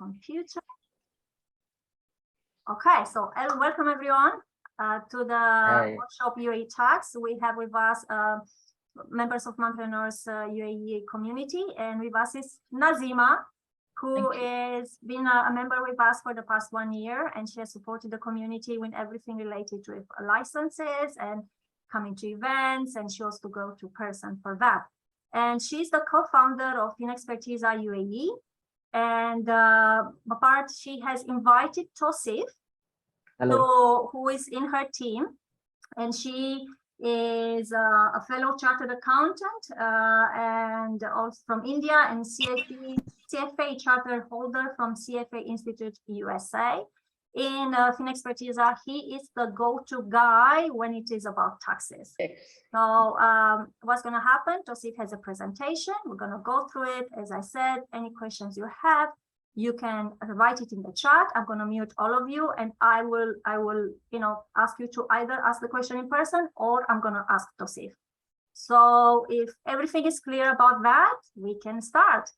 computer. Okay, so welcome everyone to the workshop UAE Tax. We have with us members of Mumpreneurs UAE community, and with us is Nazima, who is been a member with us for the past 1 year, and she has supported the community with everything related to licenses and coming to events, and she also go to person for that. And she's the co-founder of Finexpertiza UAE. And apart, she has invited Tosif, who is in her team, and she is a fellow chartered accountant and also from India, and CFA charter holder from CFA Institute USA. In Finexpertiza, he is the go-to guy when it is about taxes. So what's going to happen? Tosif has a presentation. We're going to go through it. As I said, any questions you have, you can write it in the chat. I'm going to mute all of you, and I will, ask you to either ask the question in person or I'm going to ask Tosif. So if everything is clear about that, we can start.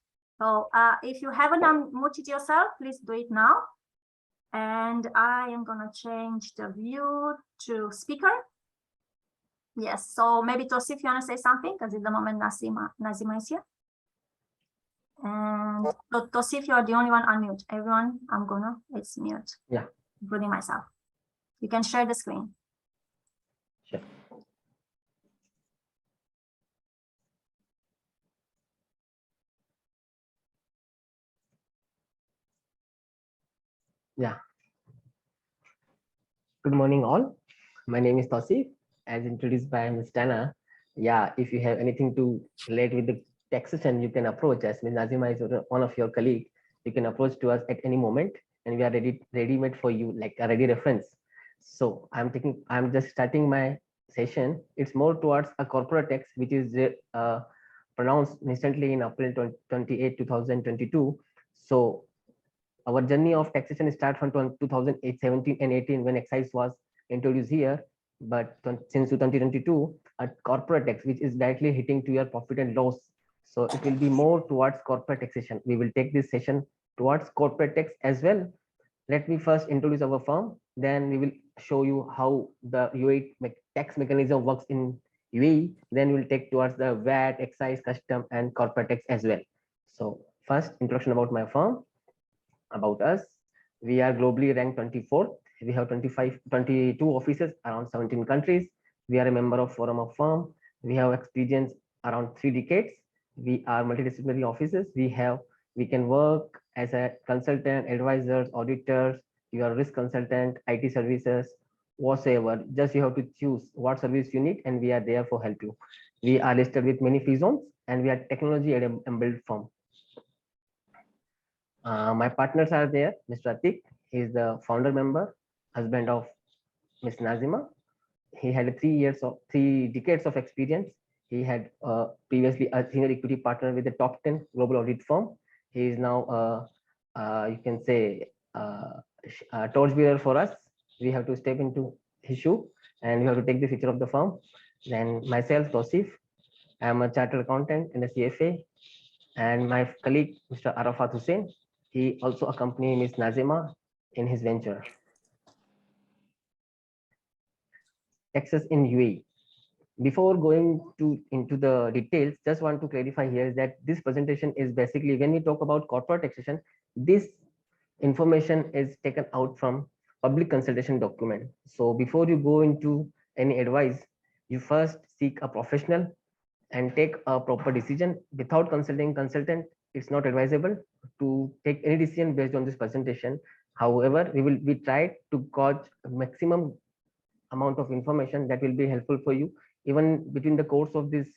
So if you haven't unmuted yourself, please do it now. And I am going to change the view to speaker. Yes, so maybe Tosif, you want to say something? Because at the moment, Nazima is here. And so Tosif, you are the only one unmute. Everyone, it's mute. Yeah. Including myself. You can share the screen. Sure. Yeah. Good morning, all. My name is Tosif, as introduced by Ms. Dana. Yeah, if you have anything to relate with the taxation, you can approach us. Ms. Nazima is one of your colleagues. You can approach to us at any moment, and we are ready-made for you, like a ready reference. So I'm just starting my session. It's more towards a corporate tax, which is pronounced recently in April 28, 2022. So our journey of taxation started from 2017 and 18 when excise was introduced here. But since 2022, a corporate tax, which is directly hitting to your profit and loss. So it will be more towards corporate taxation. We will take this session towards corporate tax as well. Let me first introduce our firm. Then we will show you how the UAE tax mechanism works in UAE. Then we'll take towards the VAT, excise, custom, and corporate tax as well. So first, introduction about my firm. About us, we are globally ranked 24th. We have 22 offices around 17 countries. We are a member of Forum of Firm. We have experience around 3 decades. We are multidisciplinary offices. We can work as a consultant, advisors, auditors. You are a risk consultant, IT services, whatsoever. Just you have to choose what service you need, and we are there for help you. We are listed with many free zones, and we are technology enabled firm. My partners are there. Mr. Atik, he is the founder member, husband of Ms. Nazima. He had 3 decades of experience. He had previously a senior equity partner with the top 10 global audit firm. He is now, you can say, a torchbearer for us. We have to step into his shoe, and we have to take the future of the firm. Then myself, Tosif, I am a chartered accountant in the CFA, and my colleague, Mr. Arafat Hussain, he also accompanied Ms. Nazima in his venture. Taxes in UAE. Before going into the details, just want to clarify here that this presentation is basically, when we talk about corporate taxation, this information is taken out from public consultation document. So before you go into any advice, you first seek a professional and take a proper decision. Without consulting consultant, it's not advisable to take any decision based on this presentation. However, we try to gauge maximum amount of information that will be helpful for you. Even between the course of this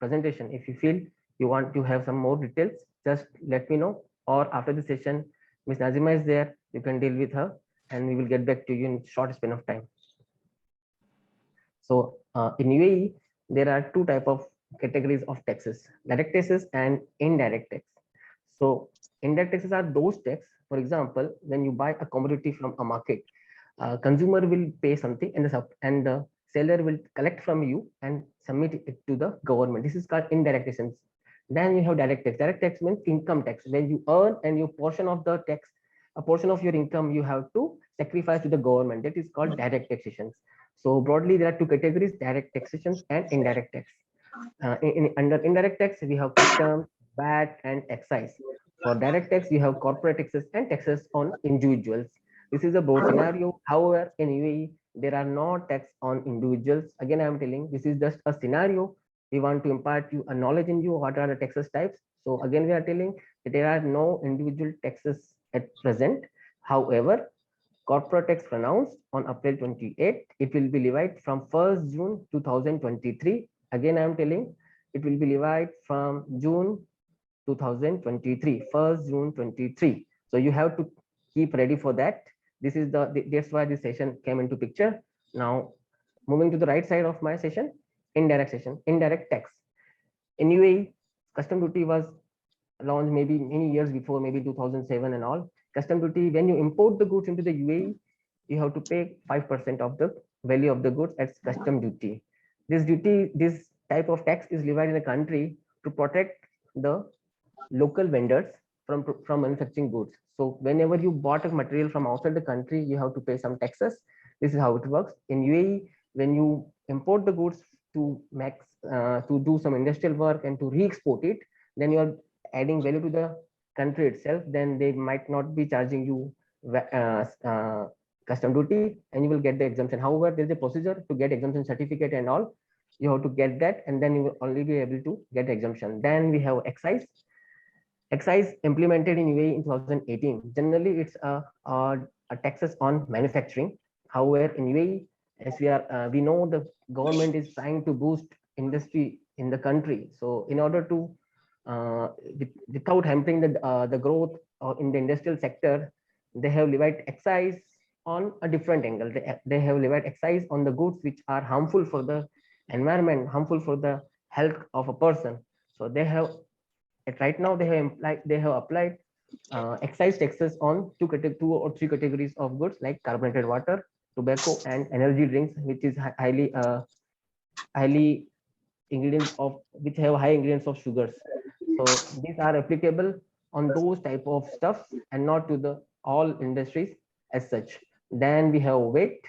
presentation, if you feel you want to have some more details, just let me know. Or after the session, Ms. Nazima is there, you can deal with her, and we will get back to you in short span of time. So in UAE, there are 2 types of categories of taxes: direct taxes and indirect tax. So indirect taxes are those tax, for example, when you buy a commodity from a market, consumer will pay something, and the seller will collect from you and submit it to the government. This is called indirect taxes. Then you have direct tax. Direct tax means income tax. When you earn and your portion of the tax, a portion of your income you have to sacrifice to the government. That is called direct taxation. So broadly, there are two categories: direct taxation and indirect tax. Under indirect tax, we have customs, VAT, and excise. For direct tax, we have corporate taxes and taxes on individuals. This is a broad scenario. However, in UAE, there are no tax on individuals. Again, I am telling this is just a scenario. We want to impart you a knowledge in you. What are the taxes types? So again, we are telling that there are no individual taxes at present. However, corporate tax pronounced on April 28. It will be levied from 1st June 2023. Again, I am telling it will be levied from June 2023, 1st June 23. So you have to keep ready for that. This is that's why this session came into picture. Now, moving to the right side of my session, indirect tax. In UAE, custom duty was launched maybe many years before, maybe 2007 and all. Custom duty, when you import the goods into the UAE, you have to pay 5% of the value of the goods as custom duty. This type of tax is levied in the country to protect the local vendors from manufacturing goods. So whenever you bought a material from outside the country, you have to pay some taxes. This is how it works. In UAE, when you import the goods to do some industrial work and to re-export it, then you are adding value to the country itself. Then they might not be charging you custom duty, and you will get the exemption. However, there is a procedure to get exemption certificate and all. You have to get that, and then you will only be able to get exemption. Then we have excise. Excise implemented in UAE in 2018. Generally, it's a taxes on manufacturing. However, in UAE, as we know the government is trying to boost industry in the country. So in order to without hampering the growth in the industrial sector, they have levied excise on a different angle. They have levied excise on the goods which are harmful for the environment, harmful for the health of a person. So they have right now they have applied excise taxes on two or three categories of goods like carbonated water, tobacco, and energy drinks, which is highly ingredients of which have high ingredients of sugars. So these are applicable on those type of stuff and not to the all industries as such. Then we have weight.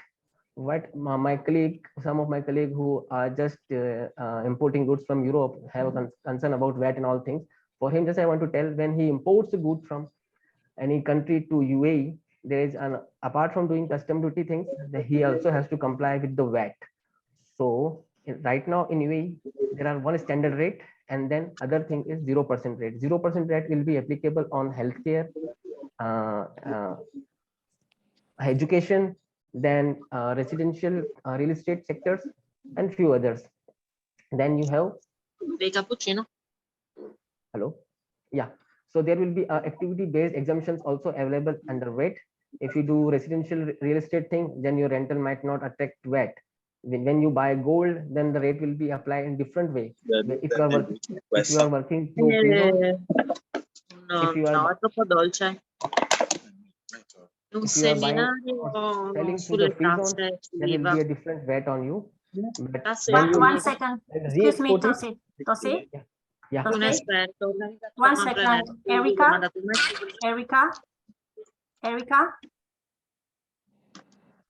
What some of my colleague who are just importing goods from Europe have a concern about VAT and all things. For him, just I want to tell, when he imports a good from any country to UAE, there is apart from doing custom duty things, he also has to comply with the VAT. So right now in UAE, there are one standard rate, and then other thing is 0% rate. 0% rate will be applicable on healthcare, education, then residential real estate sectors, and few others. Then you have cappuccino. Hello. Yeah. So there will be activity-based exemptions also available under VAT. If you do residential real estate thing, then your rental might not attract VAT. When you buy gold, then the rate will be applied in different way. If you are working through no, è troppo dolce. Un seminario selling through the free zone, there will be a different VAT on you. One second. Excuse me, Tosif. Tosif? Yeah. Un esperto. One second. Erica,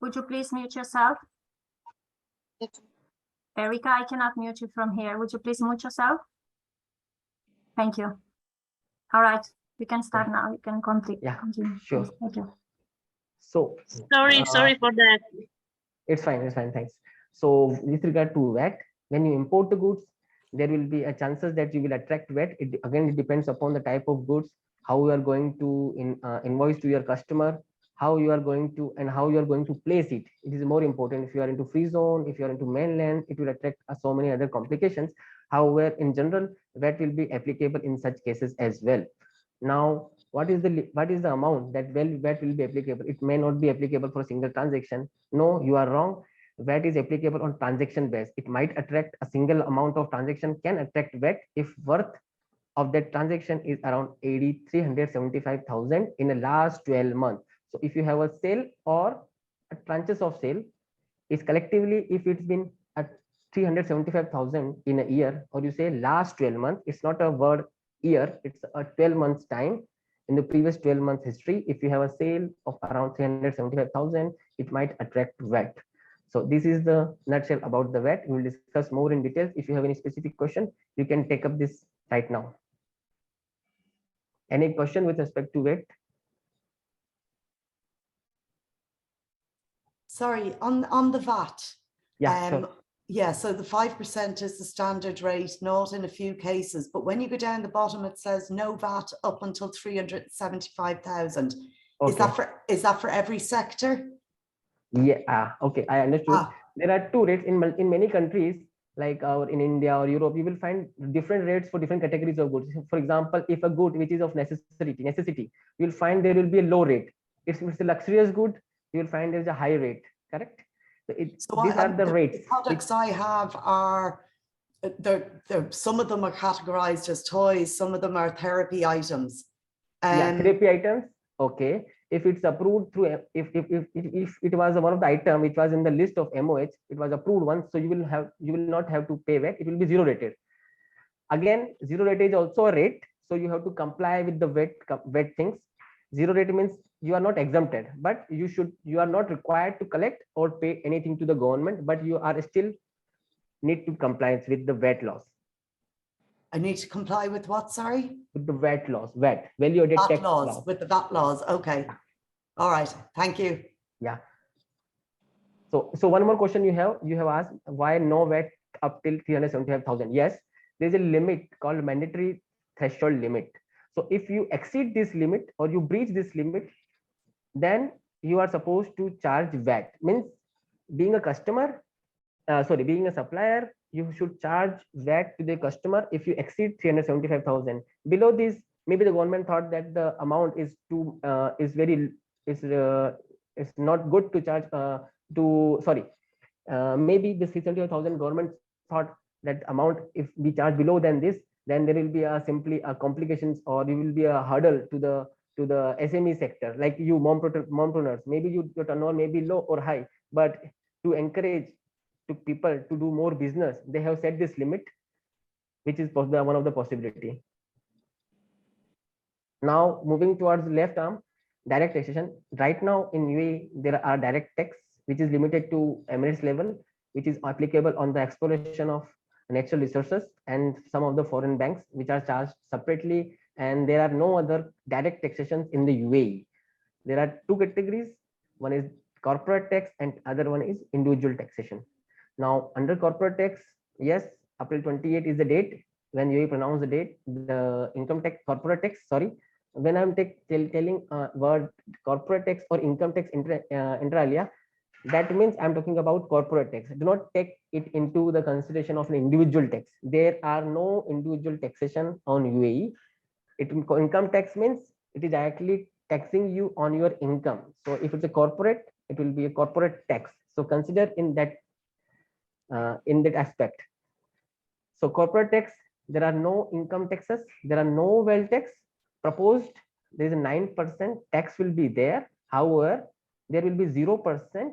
would you please mute yourself? Erica, I cannot mute you from here. Would you please mute yourself? Thank you. All right, you can start now. You can complete. Yeah, continue. sure. Please. Thank you. So sorry for that. It's fine, thanks. So with regard to VAT, when you import the goods, there will be a chances that you will attract VAT. It depends upon the type of goods, how you are going to invoice to your customer, how you are going to place it. It is more important. If you are into free zone, if you are into mainland, it will attract so many other complications. However, in general, VAT will be applicable in such cases as well. Now, what is the amount that VAT will be applicable? It may not be applicable for a single transaction. No, you are wrong. VAT is applicable on transaction base. It might attract a single amount of transaction can attract VAT if worth of that transaction is around 375,000 in the last 12 months. So if you have a sale or a tranches of sale, is collectively if it's been 375,000 in a year, or you say last 12 months, it's not a word year, it's a 12 months time. In the previous 12 months history, if you have a sale of around 375,000, it might attract VAT. So this is the nutshell about the VAT. We will discuss more in details. If you have any specific question, you can take up this right now. Any question with respect to VAT? Sorry, on the VAT. Yeah, sure. Yeah, so the 5% is the standard rate, not in a few cases. But when you go down the bottom, it says no VAT up until 375,000. Okay. Is that for every sector? Yeah, okay, I understood. There are two rates in many countries, like in India or Europe. You will find different rates for different categories of goods. For example, if a good which is of necessity, you will find there will be a low rate. If it's a luxurious good, you will find there is a high rate. Correct. So these are the rates. The products I have are some of them are categorized as toys, some of them are therapy items. Yeah, therapy items. Okay. If it's approved through, if it was one of the item which was in the list of MOH, it was approved once, so you will not have to pay VAT. It will be zero rated. Again, zero rate is also a rate, so you have to comply with the VAT things. Zero rate means you are not exempted, but you are not required to collect or pay anything to the government, but you are still need to compliance with the VAT laws. I need to comply with what, sorry? With the VAT laws, VAT, value-added tax laws. With the VAT laws, okay. All right, thank you. Yeah. So one more question you have asked, why no VAT up till 375,000? Yes, there's a limit called mandatory threshold limit. So if you exceed this limit or you breach this limit, then you are supposed to charge VAT. Means being a customer, being a supplier, you should charge VAT to the customer if you exceed 375,000. Below this, maybe the government thought that the amount is too it's not good to charge maybe the 375,000 government thought that amount, if we charge below than this, then there will be simply a complications, or there will be a hurdle to the SME sector, like you mompreneurs. Maybe your turnover may be low or high, but to encourage to people to do more business, they have set this limit, which is one of the possibility. Now moving towards the left arm, direct taxation. Right now in UAE, there are direct tax which is limited to Emirates level, which is applicable on the exploration of natural resources and some of the foreign banks, which are charged separately, and there are no other direct taxations in the UAE. There are two categories. One is corporate tax and other one is individual taxation. Now under corporate tax, yes, April 28 is the date when UAE pronounced the date, the income tax, corporate tax, sorry. When I'm telling word corporate tax or income tax inter alia, that means I'm talking about corporate tax. Do not take it into the consideration of an individual tax. There are no individual taxation on UAE. Income tax means it is directly taxing you on your income. So if it's a corporate, it will be a corporate tax. So consider in that aspect. So corporate tax, there are no income taxes, there are no wealth tax proposed. There is a 9% tax will be there. However, there will be 0%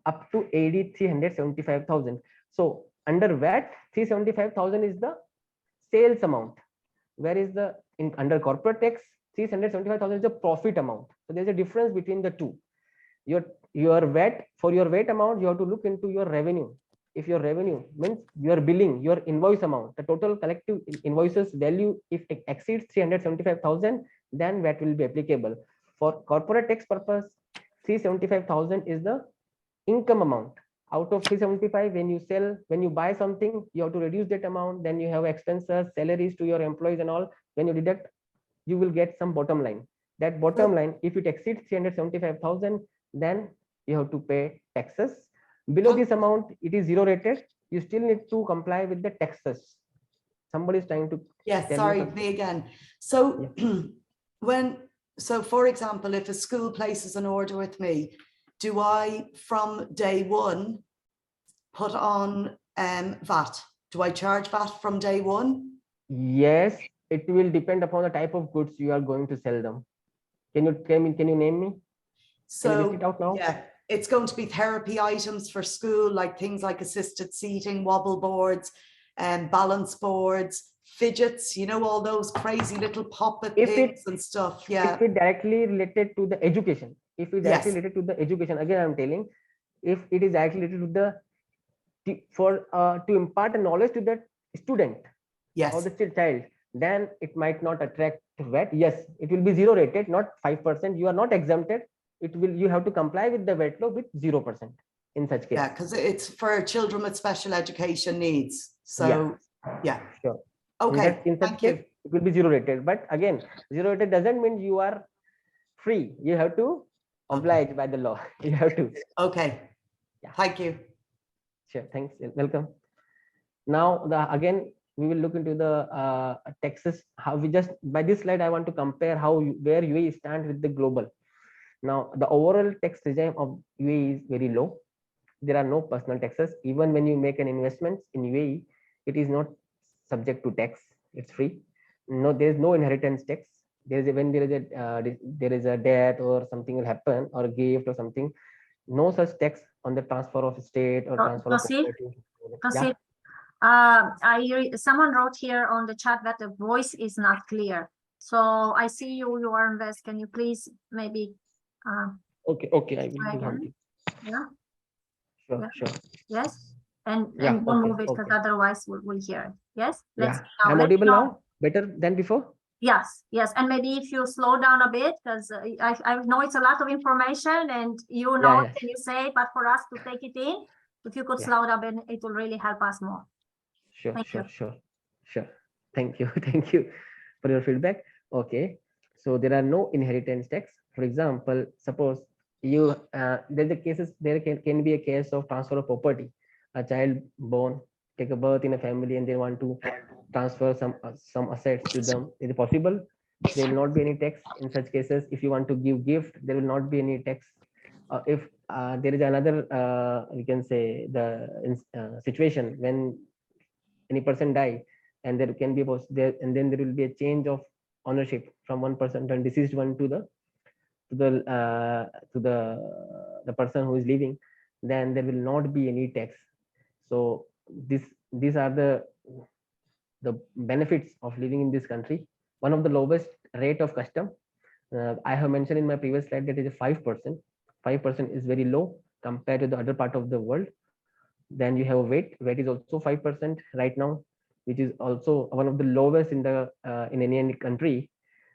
up to 375,000. So under VAT, 375,000 is the sales amount. Where is the under corporate tax, 375,000 is the profit amount. So there's a difference between the two. Your VAT, for your VAT amount, you have to look into your revenue. If your revenue means your billing, your invoice amount, the total collective invoices value, if it exceeds 375,000, then VAT will be applicable. For corporate tax purpose, 375,000 is the income amount. Out of 375, when you buy something, you have to reduce that amount. Then you have expenses, salaries to your employees and all. When you deduct, you will get some bottom line. That bottom line, if it exceeds 375,000, then you have to pay taxes. Below this amount, it is zero rated. You still need to comply with the taxes. Somebody is trying to. Yes, sorry, me again. So yeah. For example, if a school places an order with me, do I from day one put on VAT? Do I charge VAT from day one? Yes, it will depend upon the type of goods you are going to sell them. Can you name me? So it out now? yeah, it's going to be therapy items for school, like things like assisted seating, wobble boards, and balance boards, fidgets, you know, all those crazy little poppet things and stuff. Yeah. If it directly related to the education, if it directly Yes. related to the education, again, I'm telling, if it is directly related to the, to impart a knowledge to the student Yes. or the child, then it might not attract VAT. Yes, it will be 0 rated, not 5%. You are not exempted. It will, you have to comply with the VAT law with 0% in such case. Yeah, because it's for children with special education needs. So yeah. Sure. Okay. In such case, it will be 0 rated. But again, 0 rated doesn't mean you are free. You have to oblige by the law. You have to. Okay. Yeah. Thank you. Sure. Thanks. Welcome. Now, again, we will look into the taxes. How we just, by this slide, I want to compare where UAE stands with the global. Now, the overall tax regime of UAE is very low. There are no personal taxes. Even when you make an investment in UAE, it is not subject to tax. It's free. No, there is no inheritance tax. When there is a death or something will happen, or a gift or something, no such tax on the transfer of estate or transfer of property. Someone wrote here on the chat that the voice is not clear. So I see you are invest. Can you please maybe Okay, I will do something. Yeah. Sure. Yes. And don't move it, because otherwise we'll hear it. Yes. I'm audible now, better than before. Yes. And maybe if you slow down a bit, because I know it's a lot of information and you know what can you say, but for us to take it in, if you could slow down, it will really help us more. Sure. Thank you for your feedback. Okay, so there are no inheritance tax. For example, suppose you there can be a case of transfer of property. A child born, take a birth in a family, and they want to transfer some assets to them. Is it possible? There will not be any tax in such cases. If you want to give gift, there will not be any tax. If there is another, we can say, the situation when any person die, and there can be there, and then there will be a change of ownership from one person and deceased one to the person who is living, then there will not be any tax. So these are the benefits of living in this country. One of the lowest rate of custom. I have mentioned in my previous slide that it is 5%. 5% is very low compared to the other part of the world. Then you have VAT. VAT is also 5% right now, which is also one of the lowest in any country.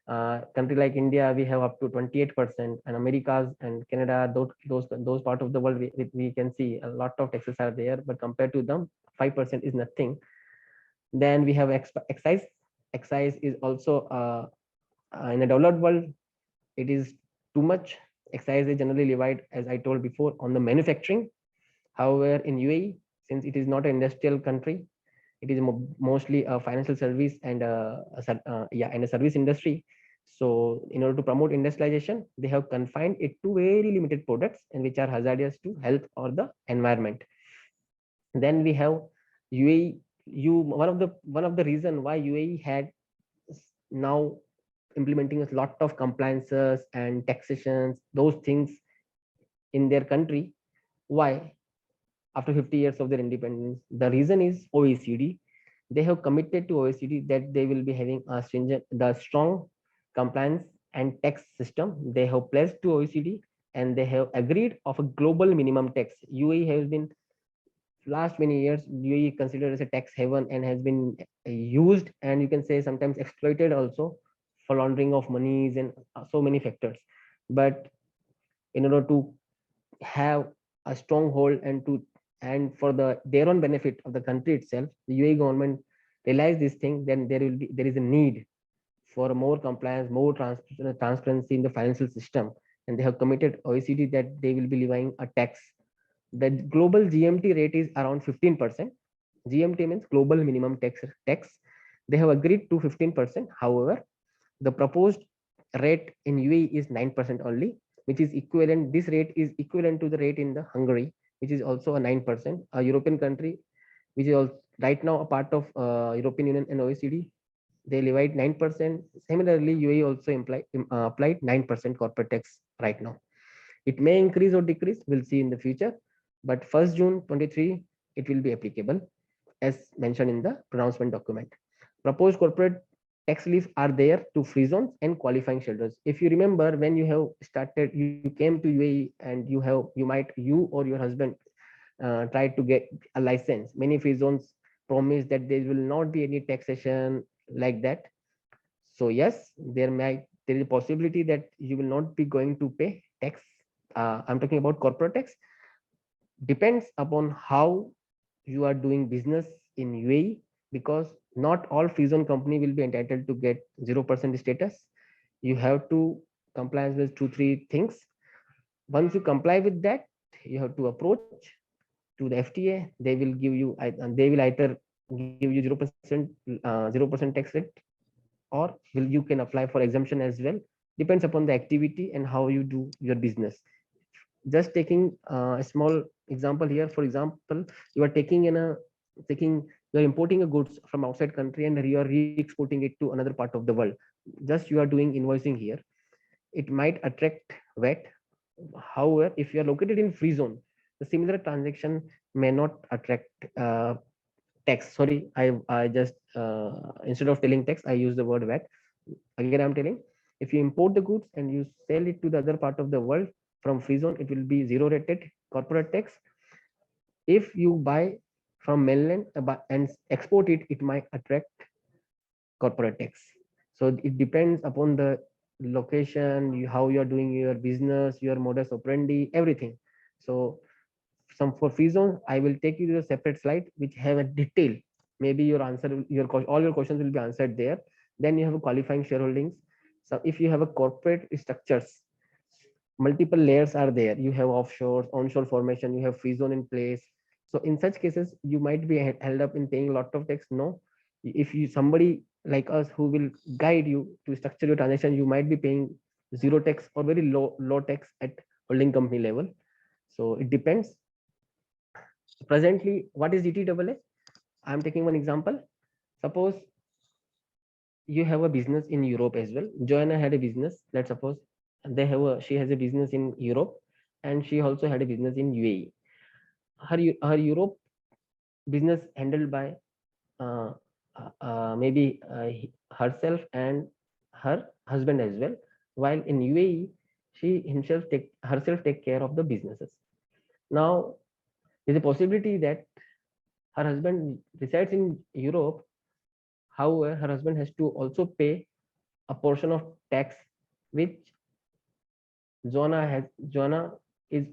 Country like India, we have up to 28%, and Americas and Canada, those part of the world, we can see a lot of taxes are there, but compared to them, 5% is nothing. Then we have excise. Excise is also in a developed world, it is too much. Excise is generally levied, as I told before, on the manufacturing. However, in UAE, since it is not an industrial country, it is mostly a financial service and a service industry. So in order to promote industrialization, they have confined it to very limited products and which are hazardous to health or the environment. Then we have UAE. One of the reason why UAE had now implementing a lot of compliances and taxations, those things in their country. Why? After 50 years of their independence, the reason is OECD. They have committed to OECD that they will be having a strong compliance and tax system. They have pledged to OECD and they have agreed of a global minimum tax. UAE has been, last many years, UAE considered as a tax haven and has been used, and you can say sometimes exploited also, for laundering of monies and so many factors. But in order to have a stronghold and for their own benefit of the country itself, the UAE government realized this thing. Then there is a need for more compliance, more transparency in the financial system, and they have committed OECD that they will be levying a tax. The global GMT rate is around 15%. GMT means global minimum tax. They have agreed to 15%. However, the proposed rate in UAE is 9% only, which is equivalent. This rate is equivalent to the rate in the Hungary, which is also a 9%, a European country, which is also right now a part of European Union and OECD. They levied 9%. Similarly, UAE also applied 9% corporate tax right now. It may increase or decrease, we'll see in the future, but 1st June 23 it will be applicable as mentioned in the pronouncement document. Proposed corporate tax relief are there to free zones and qualifying shelters. If you remember, when you have started, you came to UAE and you or your husband tried to get a license. Many free zones promise that there will not be any taxation like that. So yes, there is a possibility that you will not be going to pay tax. I'm talking about corporate tax. Depends upon how you are doing business in UAE, because not all free zone company will be entitled to get 0% status. You have to comply with 2-3 things. Once you comply with that, you have to approach to the FTA. They will give you, they will either give you 0% tax rate, or you can apply for exemption as well. Depends upon the activity and how you do your business. Just taking a small example here. For example, you are you're importing a goods from outside country and you are re-exporting it to another part of the world. Just you are doing invoicing here. It might attract VAT. However, if you are located in free zone, the similar transaction may not attract tax. Sorry, I just instead of telling tax, I use the word VAT. Again, I'm telling, if you import the goods and you sell it to the other part of the world from free zone, it will be 0 rated corporate tax. If you buy from mainland and export it, it might attract corporate tax. So it depends upon the location, how you are doing your business, your modus operandi, everything. So for free zones, I will take you to a separate slide which have a detail. Maybe your answer, all your questions will be answered there. Then you have a qualifying shareholdings. So if you have a corporate structures, multiple layers are there. You have offshore, onshore formation, you have free zone in place. So in such cases, you might be held up in paying a lot of tax. No, if somebody like us who will guide you to structure your transaction, you might be paying 0 tax or very low tax at holding company level. So it depends. Presently, what is DTAA? I'm taking one example. Suppose you have a business in Europe as well. Joanna had a business. Let's suppose she has a business in Europe, and she also had a business in UAE. Her Europe business handled by maybe herself and her husband as well. While in UAE, she herself take care of the businesses. Now, there's a possibility that her husband resides in Europe. However, her husband has to also pay a portion of tax which Joanna is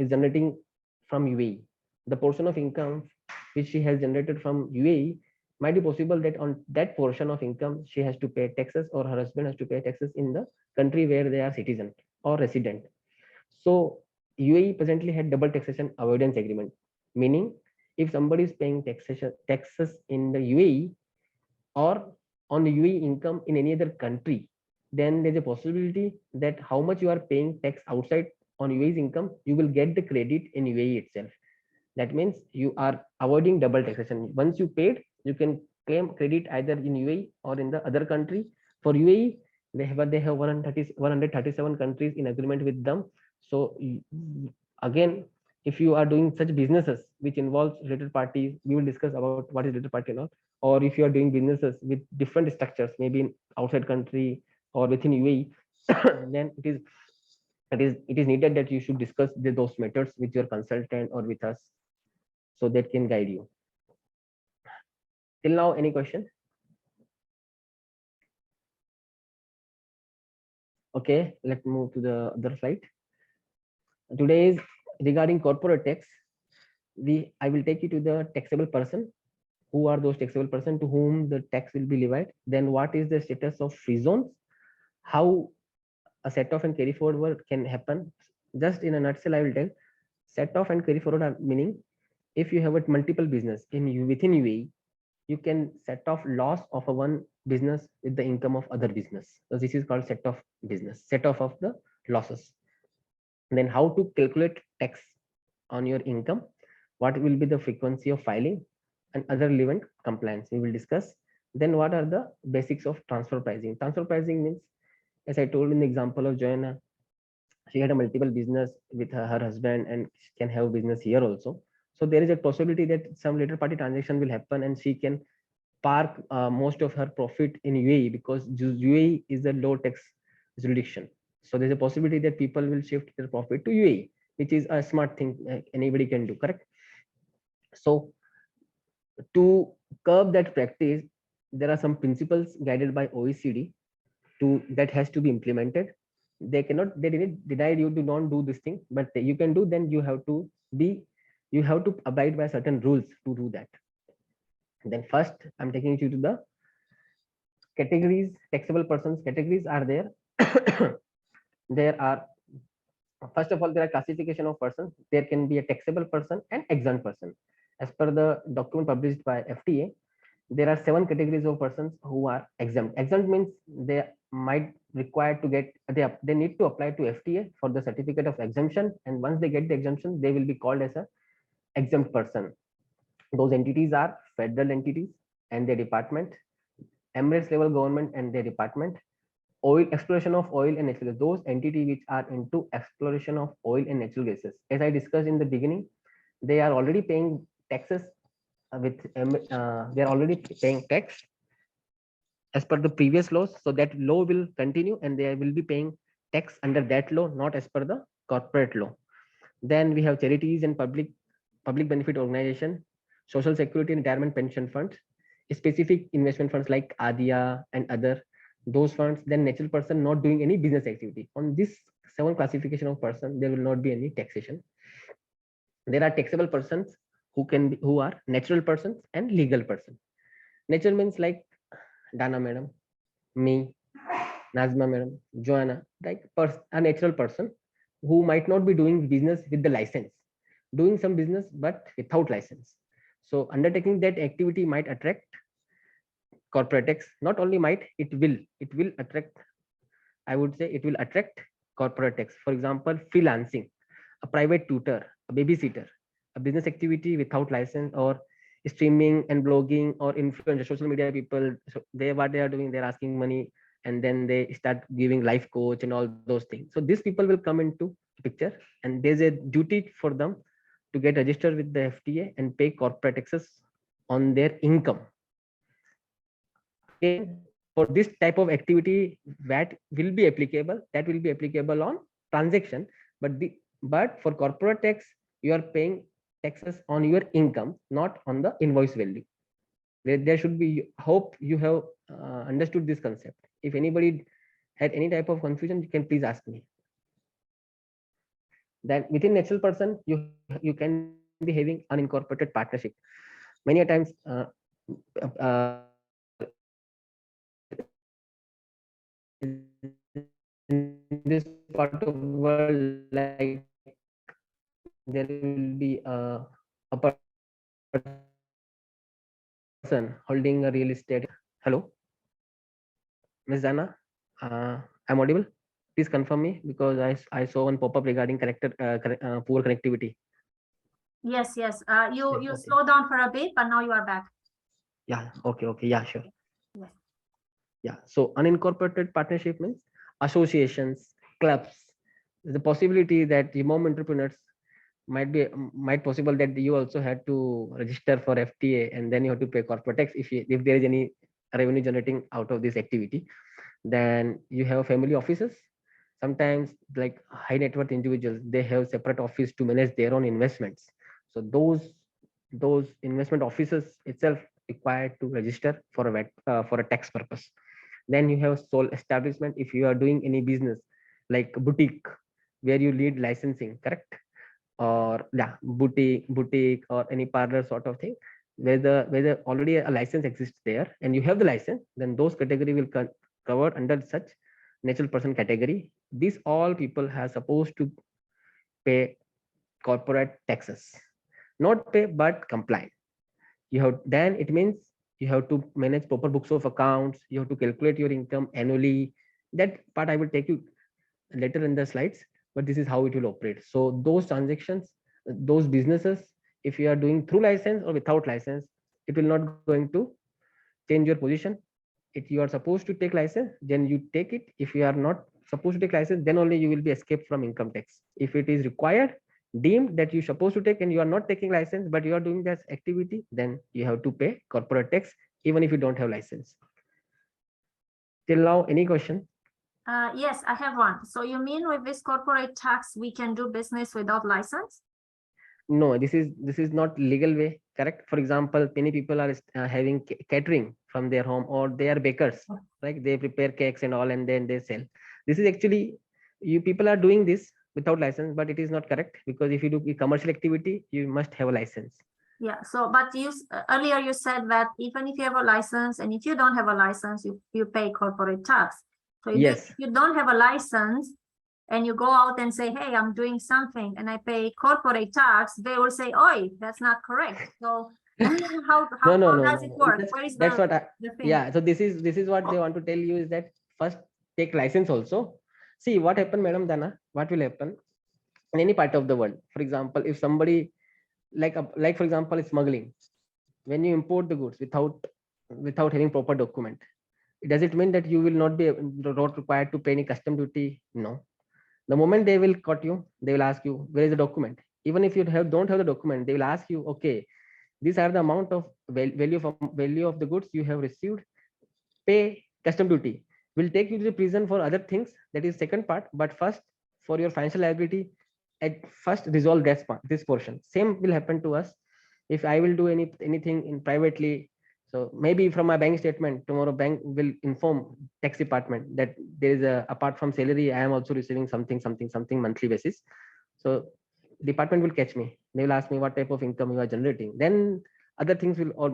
generating from UAE. The portion of income which she has generated from UAE, might be possible that on that portion of income she has to pay taxes, or her husband has to pay taxes in the country where they are citizen or resident. So UAE presently had double taxation avoidance agreement, meaning if somebody is paying taxes in the UAE or on the UAE income in any other country, then there's a possibility that how much you are paying tax outside on UAE's income, you will get the credit in UAE itself. That means you are avoiding double taxation. Once you paid, you can claim credit either in UAE or in the other country. For UAE, they have 137 countries in agreement with them. So again, if you are doing such businesses which involves related parties, we will discuss about what is related party and all. Or if you are doing businesses with different structures, maybe in outside country or within UAE, then it is needed that you should discuss those methods with your consultant or with us, so that can guide you. Till now, any question? Okay, let's move to the other slide. Today is regarding corporate tax. I will take you to the taxable person. Who are those taxable person to whom the tax will be levied? Then what is the status of free zones? How a set off and carry forward can happen? Just in a nutshell, I will tell. Set off and carry forward are meaning, if you have a multiple business within UAE, you can set off loss of a one business with the income of other business. So this is called set off business, set off of the losses. And then how to calculate tax on your income, what will be the frequency of filing, and other relevant compliance we will discuss. Then what are the basics of transfer pricing? Transfer pricing means, as I told in the example of Joanna, she had a multiple business with her husband and she can have business here also. So there is a possibility that some later party transaction will happen and she can park most of her profit in UAE, because UAE is a low tax jurisdiction. So there's a possibility that people will shift their profit to UAE, which is a smart thing anybody can do, correct? So to curb that practice, there are some principles guided by OECD to that has to be implemented. They didn't deny you to not do this thing, but you can do. Then you have to abide by certain rules to do that. Then first, I'm taking you to the categories. Taxable persons categories are there. There are, first of all, there are classification of persons. There can be a taxable person and exempt person. As per the document published by FTA, there are 7 categories of persons who are exempt. Exempt means they might require to get, they need to apply to FTA for the certificate of exemption, and once they get the exemption, they will be called as a exempt person. Those entities are federal entities and their department, Emirates level government and their department, oil exploration of oil and natural gas, those entities which are into exploration of oil and natural gases. As I discussed in the beginning, they are already paying taxes they are already paying tax as per the previous laws. So that law will continue and they will be paying tax under that law, not as per the corporate law. Then we have charities and public benefit organization, social security and retirement pension funds, specific investment funds like ADIA and other those funds. Then natural person not doing any business activity. On this 7 classification of person, there will not be any taxation. There are taxable persons who are natural persons and legal person. Natural means like Dana madam, me, Nazma madam, Joanna, like a natural person who might not be doing business with the license, doing some business but without license. So undertaking that activity might attract corporate tax. Not only might, it will attract, I would say it will attract corporate tax. For example, freelancing, a private tutor, a babysitter, a business activity without license, or streaming and blogging or influencer, social media people. So what they are doing, they're asking money and then they start giving life coach and all those things. So these people will come into picture, and there's a duty for them to get registered with the FTA and pay corporate taxes on their income. Again, for this type of activity, VAT will be applicable. That will be applicable on transaction, but for corporate tax, you are paying taxes on your income, not on the invoice value. There should be, hope you have understood this concept. If anybody had any type of confusion, you can please ask me. Then within natural person, you can be having unincorporated partnership. Many a times in this part of the world, like there will be a person holding a real estate. Hello, Ms. Dana, I'm audible. Please confirm me, because I saw one pop up regarding poor connectivity. Yes. You Okay. slowed down for a bit, but now you are back. Yeah. Okay. Yeah. Sure. Yes. Yeah. So unincorporated partnership means associations, clubs. The possibility that the mom entrepreneurs might possible that you also had to register for FTA and then you have to pay corporate tax if there is any revenue generating out of this activity. Then you have family offices. Sometimes like high net worth individuals, they have separate office to manage their own investments. So those investment offices itself required to register for a tax purpose. Then you have sole establishment. If you are doing any business like boutique where you need licensing, correct? Or yeah, boutique or any parlor sort of thing, where the already a license exists there and you have the license, then those category will covered under such natural person category. These all people have supposed to pay corporate taxes, not pay but comply. Then it means you have to manage proper books of accounts, you have to calculate your income annually. That part I will take you later in the slides, but this is how it will operate. So those transactions, those businesses, if you are doing through license or without license, it will not going to change your position. If you are supposed to take license, then you take it. If you are not supposed to take license, then only you will be escaped from income tax. If it is required, deemed that you're supposed to take and you are not taking license, but you are doing that activity, then you have to pay corporate tax even if you don't have license. Till now, any question? Yes, I have one. So you mean with this corporate tax, we can do business without license? No, this is not legal way, correct? For example, many people are having catering from their home, or they are bakers, right? They prepare cakes and all, and then they sell. This is actually, you people are doing this without license, but it is not correct, because if you do commercial activity, you must have a license. Yeah. So, but you earlier you said that even if you have a license and if you don't have a license, you pay corporate tax. So Yes. if you don't have a license and you go out and say, hey, I'm doing something and I pay corporate tax, they will say, oi, that's not correct. So how does it work? Where is that's what the thing? Yeah, so this is what they want to tell you, is that first take license also. See what happened, Madam Dana, what will happen in any part of the world. For example, if somebody like for example smuggling, when you import the goods without having proper document, does it mean that you will not be not required to pay any custom duty? No. The moment they will cut you, they will ask you, where is the document? Even if you don't have the document, they will ask you, okay, these are the amount of value of the goods you have received, pay custom duty. Will take you to the prison for other things, that is second part, but first for your financial liability, at first resolve this portion. Same will happen to us if I will do anything in privately. So maybe from my bank statement tomorrow, bank will inform tax department that there is a, apart from salary, I am also receiving something monthly basis. So department will catch me. They will ask me what type of income you are generating. Then other things will, or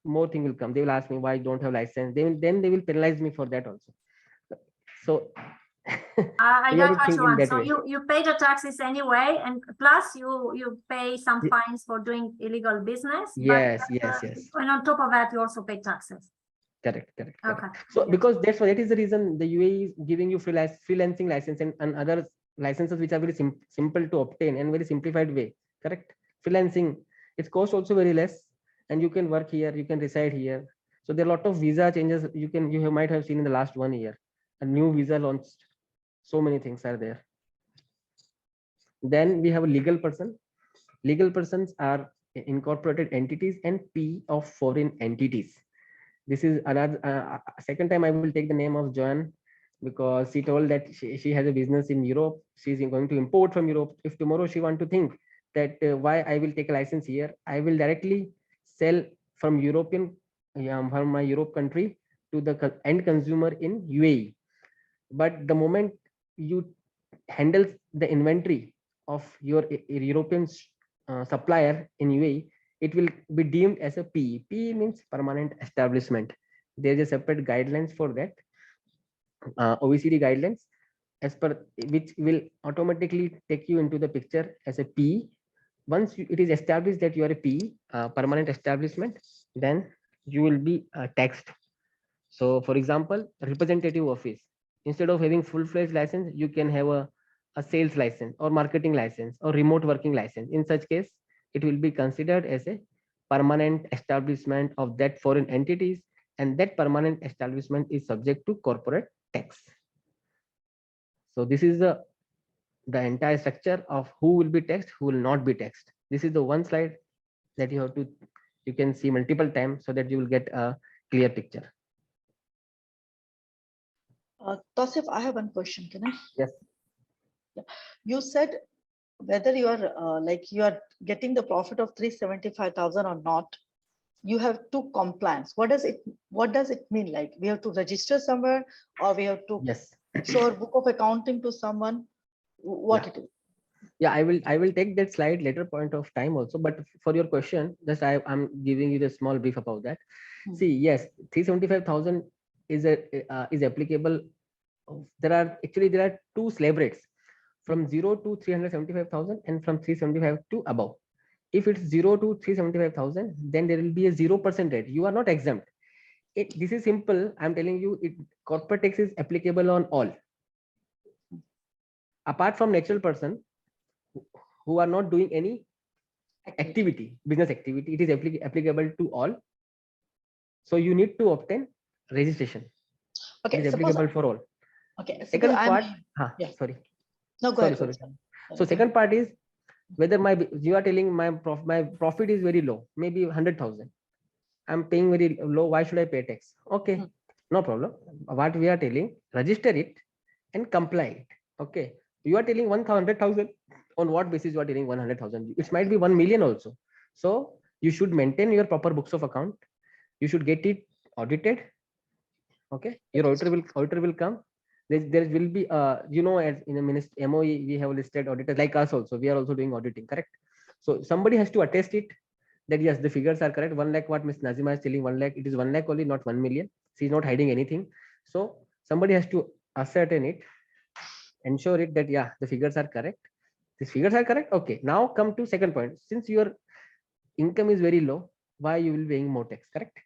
more thing will come. They will ask me why I don't have license. Then they will penalize me for that also. So I we have got to think you in on. that So way. you pay the taxes anyway, and plus you pay some fines for doing illegal business. Yes. And on top of that, you also pay taxes. Correct. Okay. So because that is the reason the UAE is giving you freelancing license and other licenses which are very simple to obtain and very simplified way. Correct. Freelancing, its cost also very less, and you can work here, you can reside here. So there are a lot of visa changes you might have seen in the last 1 year. A new visa launched. So many things are there. Then we have a legal person. Legal persons are incorporated entities and P of foreign entities. This is another second time I will take the name of Joanne, because she told that she has a business in Europe. She's going to import from Europe. If tomorrow she want to think that why I will take a license here, I will directly sell from from my Europe country to the end consumer in UAE. But the moment you handle the inventory of your European supplier in UAE, it will be deemed as a PE. PE means permanent establishment. There is a separate guidelines for that, OECD guidelines, as per which will automatically take you into the picture as a PE. Once it is established that you are a PE, permanent establishment, then you will be taxed. So, for example, representative office, instead of having full-fledged license, you can have a sales license or marketing license or remote working license. In such case, it will be considered as a permanent establishment of that foreign entities, and that permanent establishment is subject to corporate tax. So this is the entire structure of who will be taxed, who will not be taxed. This is the one slide that you can see multiple times so that you will get a clear picture. Tosif, I have one question. Can I? Yes. Yeah. You said whether you are getting the profit of 375,000 or not, you have to compliance. What does it mean? Like we have to register somewhere, or we have to show a book of accounting to someone? What it is? Yeah, I will take that slide later point of time also. But for your question, just I'm giving you the small brief about that. See, yes, 375,000 is applicable. There are two slab rates, from 0 to 375,000 and from 375 to above. If it's 0 to 375,000, then there will be a 0% rate. You are not exempt. This is simple. I'm telling you, corporate tax is applicable on all. Apart from natural person who are not doing any business activity, it is applicable to all. So you need to obtain registration. Okay, it is applicable for all. Okay. So Second I'm, part, yeah. sorry. No, go ahead. Sorry. So second part is whether you are telling my profit is very low, maybe 100,000. I'm paying very low. Why should I pay tax? Okay, no problem. What we are telling, register it and comply it. Okay, you are telling 100,000. On what basis you are telling 100,000? It might be 1 million also. So you should maintain your proper books of account. You should get it audited. Okay, your auditor will come. There will be as in a MOE we have listed auditors like us also. We are also doing auditing, correct? So somebody has to attest it that yes, the figures are correct. 1 lakh, what Ms. Nazima is telling, 1 lakh, it is 1 lakh only, not 1 million. She is not hiding anything. So somebody has to ascertain it, ensure it that yeah, the figures are correct. These figures are correct. Okay, now come to second point. Since your income is very low, why you will be paying more tax, correct?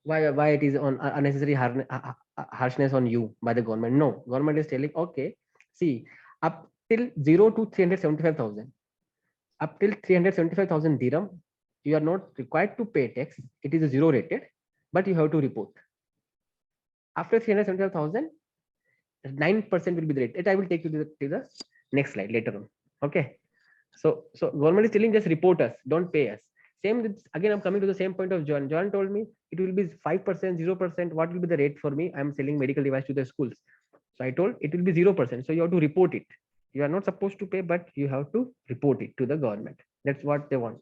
Why it is on unnecessary harshness on you by the government? No, government is telling, okay, see, up till 0 to 375,000, up till 375,000 dirham, you are not required to pay tax. It is a zero rated, but you have to report. After 375,000, 9% will be the rate. It I will take you to the next slide later on. Okay. So government is telling just report us, don't pay us. Same with, again, I'm coming to the same point of John. John told me it will be 5%, 0%. What will be the rate for me? I'm selling medical device to the schools. So I told it will be 0%. So you have to report it. You are not supposed to pay, but you have to report it to the government. That's what they want.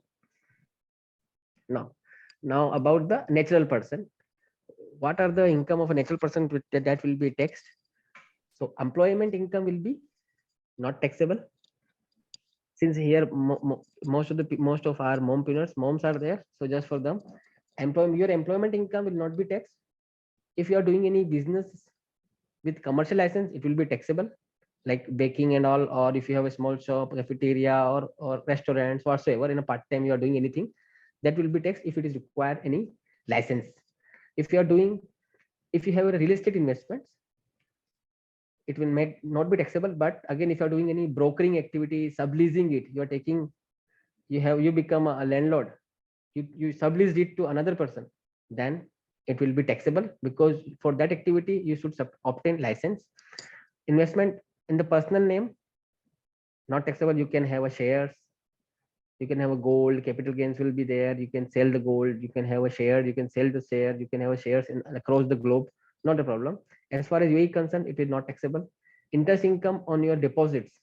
Now about the natural person. What are the income of a natural person that will be taxed? So employment income will be not taxable. Since here most of our moms are there, so just for them, your employment income will not be taxed. If you are doing any business with commercial license, it will be taxable, like baking and all, or if you have a small shop, cafeteria, or restaurants whatsoever, in a part time you are doing anything, that will be taxed if it is required any license. If you have a real estate investments, it will not be taxable. But again, if you are doing any brokering activity, subleasing it, you are taking, you become a landlord, you subleased it to another person, then it will be taxable, because for that activity you should obtain license. Investment in the personal name, not taxable. You can have a shares, you can have a gold, capital gains will be there, you can sell the gold, you can have a share, you can sell the share, you can have a shares across the globe, not a problem. As far as UAE concerned, it is not taxable. Interest income on your deposits,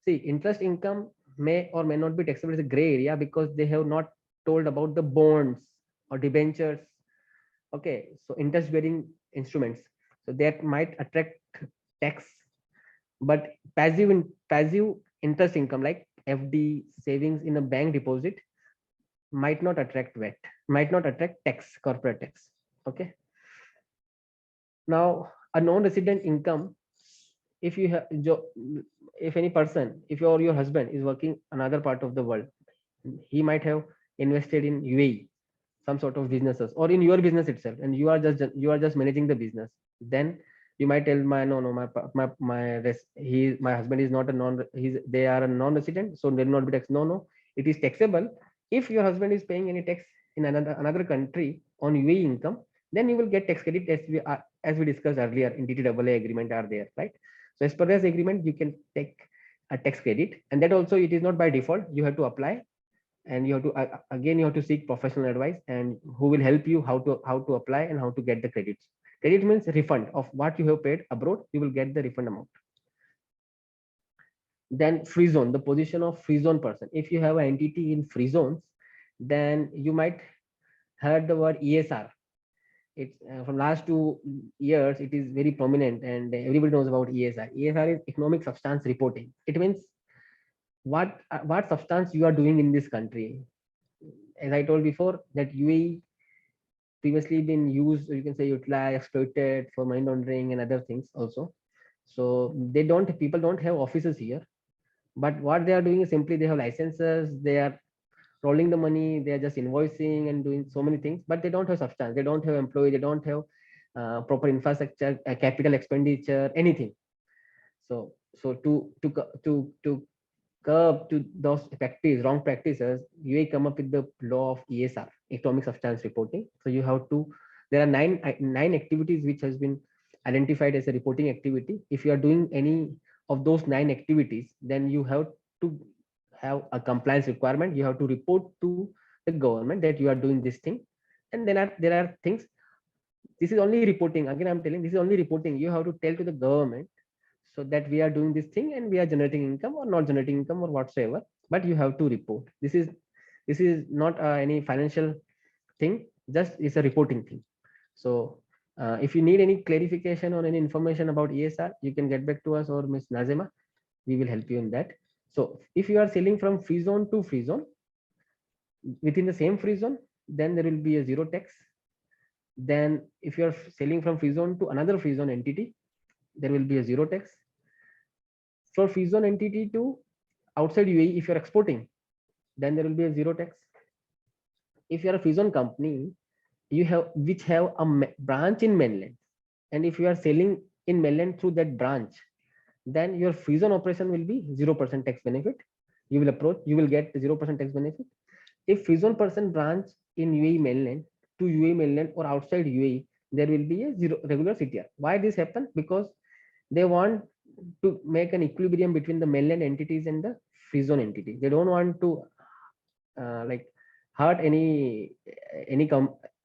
see, interest income may or may not be taxable. It's a gray area because they have not told about the bonds or debentures. Okay, so interest bearing instruments, so that might attract tax. But passive interest income like FD, savings in a bank deposit, might not attract VAT, might not attract tax, corporate tax. Okay. Now a non-resident income, if you have, if any person, if your husband is working another part of the world, he might have invested in UAE, some sort of businesses, or in your business itself, and you are just managing the business, then you might tell my husband is not they are a non-resident, so they will not be taxed. No, it is taxable. If your husband is paying any tax in another country on UAE income, then you will get tax credit, as we discussed earlier in DTAA agreement are there, right? So as per this agreement, you can take a tax credit, and that also it is not by default. You have to apply, and you have to again you have to seek professional advice, and who will help you how to apply and how to get the credits. Credit means refund of what you have paid abroad. You will get the refund amount. Then free zone, the position of free zone person. If you have an entity in free zones, then you might heard the word ESR. It's from last 2 years it is very prominent, and everybody knows about ESR. ESR is economic substance reporting. It means what substance you are doing in this country. As I told before, that UAE previously been used, you can say utilized, exploited for money laundering and other things also. So people don't have offices here, but what they are doing is simply they have licenses, they are rolling the money, they are just invoicing and doing so many things, but they don't have substance, they don't have employee, they don't have proper infrastructure, capital expenditure, anything. So to curb to those wrong practices, UAE come up with the law of ESR, economic substance reporting. So you have to, there are nine activities which has been identified as a reporting activity. If you are doing any of those 9 activities, then you have to have a compliance requirement. You have to report to the government that you are doing this thing. And then there are things. This is only reporting. Again, I'm telling, this is only reporting. You have to tell to the government so that we are doing this thing and we are generating income or not generating income or whatsoever. But you have to report. This is not any financial thing. Just it's a reporting thing. So if you need any clarification or any information about ESR, you can get back to us or Ms. Nazima. We will help you in that. So if you are selling from free zone to free zone, within the same free zone, then there will be a zero tax. Then if you are selling from free zone to another free zone entity, there will be a zero tax. For free zone entity to outside UAE, if you're exporting, then there will be a zero tax. If you're a free zone company, which have a branch in mainland, and if you are selling in mainland through that branch, then your free zone operation will be 0% tax benefit. You will get 0% tax benefit. If free zone person branch in UAE mainland to UAE mainland or outside UAE, there will be a regular CTR. Why this happen? Because they want to make an equilibrium between the mainland entities and the free zone entity. They don't want to hurt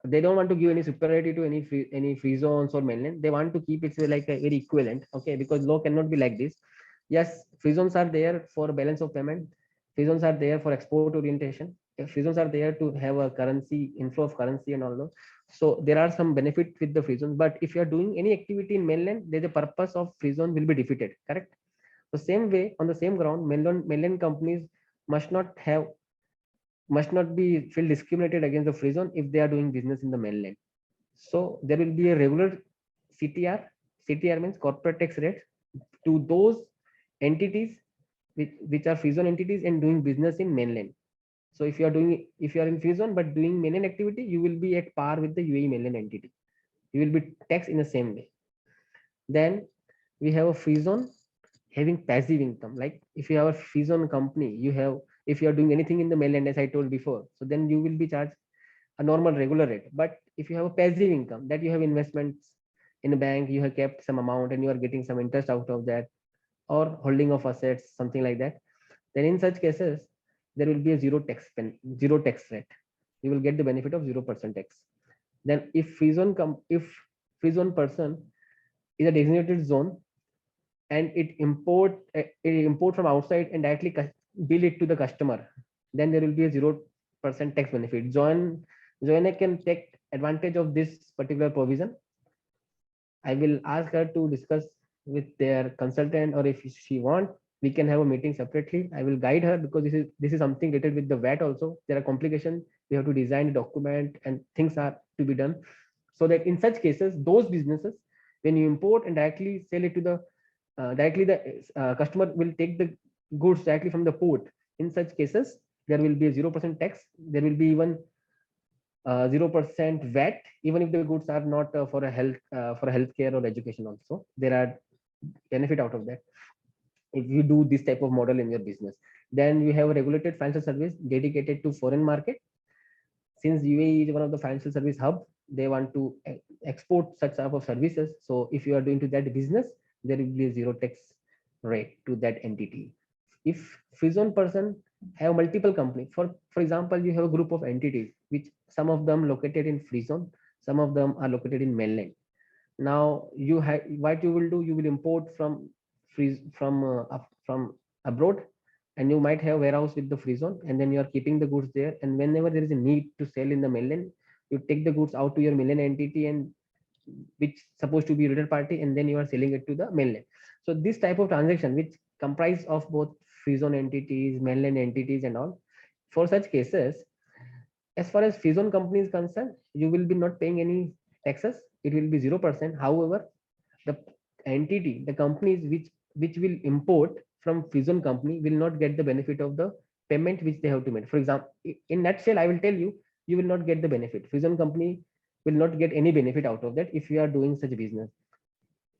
they don't want to give any superiority to any free zones or mainland. They want to keep it like a very equivalent. Okay, because law cannot be like this. Yes, free zones are there for balance of payment. Free zones are there for export orientation. Free zones are there to have a currency inflow of currency and all those. So there are some benefit with the free zones. But if you are doing any activity in mainland, then the purpose of free zone will be defeated. Correct. The same way, on the same ground, mainland companies must not be feel discriminated against the free zone if they are doing business in the mainland. So there will be a regular CTR. CTR means corporate tax rate to those entities which are free zone entities and doing business in mainland. So if you are in free zone but doing mainland activity, you will be at par with the UAE mainland entity. You will be taxed in the same way. Then we have a free zone having passive income. Like if you have a free zone company, if you are doing anything in the mainland, as I told before, so then you will be charged a normal regular rate. But if you have a passive income, that you have investments in a bank, you have kept some amount and you are getting some interest out of that, or holding of assets, something like that, then in such cases there will be a zero tax rate. You will get the benefit of 0% tax. Then if free zone person is a designated zone and it import from outside and directly bill it to the customer, then there will be a 0% tax benefit. Joanna can take advantage of this particular provision. I will ask her to discuss with their consultant, or if she wants, we can have a meeting separately. I will guide her because this is something related with the VAT also. There are complications. We have to design a document and things are to be done. So that in such cases, those businesses, when you import and directly sell it to the customer will take the goods directly from the port. In such cases, there will be a 0% tax. There will be even 0% VAT, even if the goods are not for a healthcare or education. Also, there are benefit out of that if you do this type of model in your business. Then you have a regulated financial service dedicated to foreign market. Since UAE is one of the financial service hub, they want to export such type of services. So if you are doing to that business, there will be a zero tax rate to that entity. If free zone person have multiple companies, for example, you have a group of entities, which some of them located in free zone, some of them are located in mainland. Now what you will do, you will import from abroad, and you might have warehouse with the free zone, and then you are keeping the goods there. And whenever there is a need to sell in the mainland, you take the goods out to your mainland entity, and which supposed to be related party, and then you are selling it to the mainland. So this type of transaction, which comprise of both free zone entities, mainland entities and all, for such cases, as far as free zone company is concerned, you will be not paying any taxes. It will be 0%. However, the entity, the companies which will import from free zone company will not get the benefit of the payment which they have to make. For example, in nutshell, I will tell you, you will not get the benefit. Free zone company will not get any benefit out of that if you are doing such business.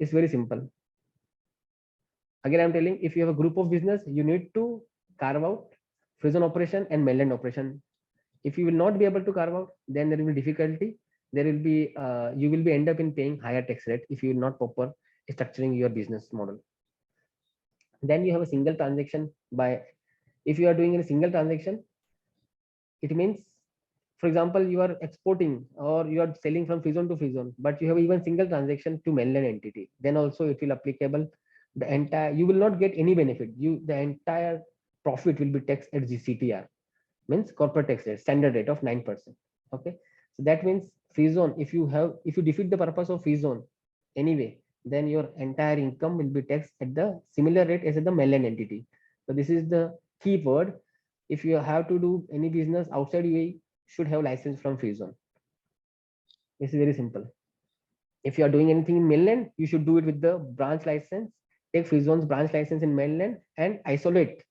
It's very simple. Again, I'm telling, if you have a group of business, you need to carve out free zone operation and mainland operation. If you will not be able to carve out, then there will be difficulty. there will be you will be end up in paying higher tax rate if you will not proper structuring your business model. Then you have a single transaction. By if you are doing a single transaction, it means, for example, you are exporting or you are selling from free zone to free zone, but you have even single transaction to mainland entity, then also it will applicable. The entire, you will not get any benefit. The entire profit will be taxed at GCTR, means corporate tax rate, standard rate of 9%. Okay, so that means free zone, if you defeat the purpose of free zone anyway, then your entire income will be taxed at the similar rate as at the mainland entity. So this is the key word. If you have to do any business outside UAE, should have license from free zone. This is very simple. If you are doing anything in mainland, you should do it with the branch license. Take free zone's branch license in mainland and isolate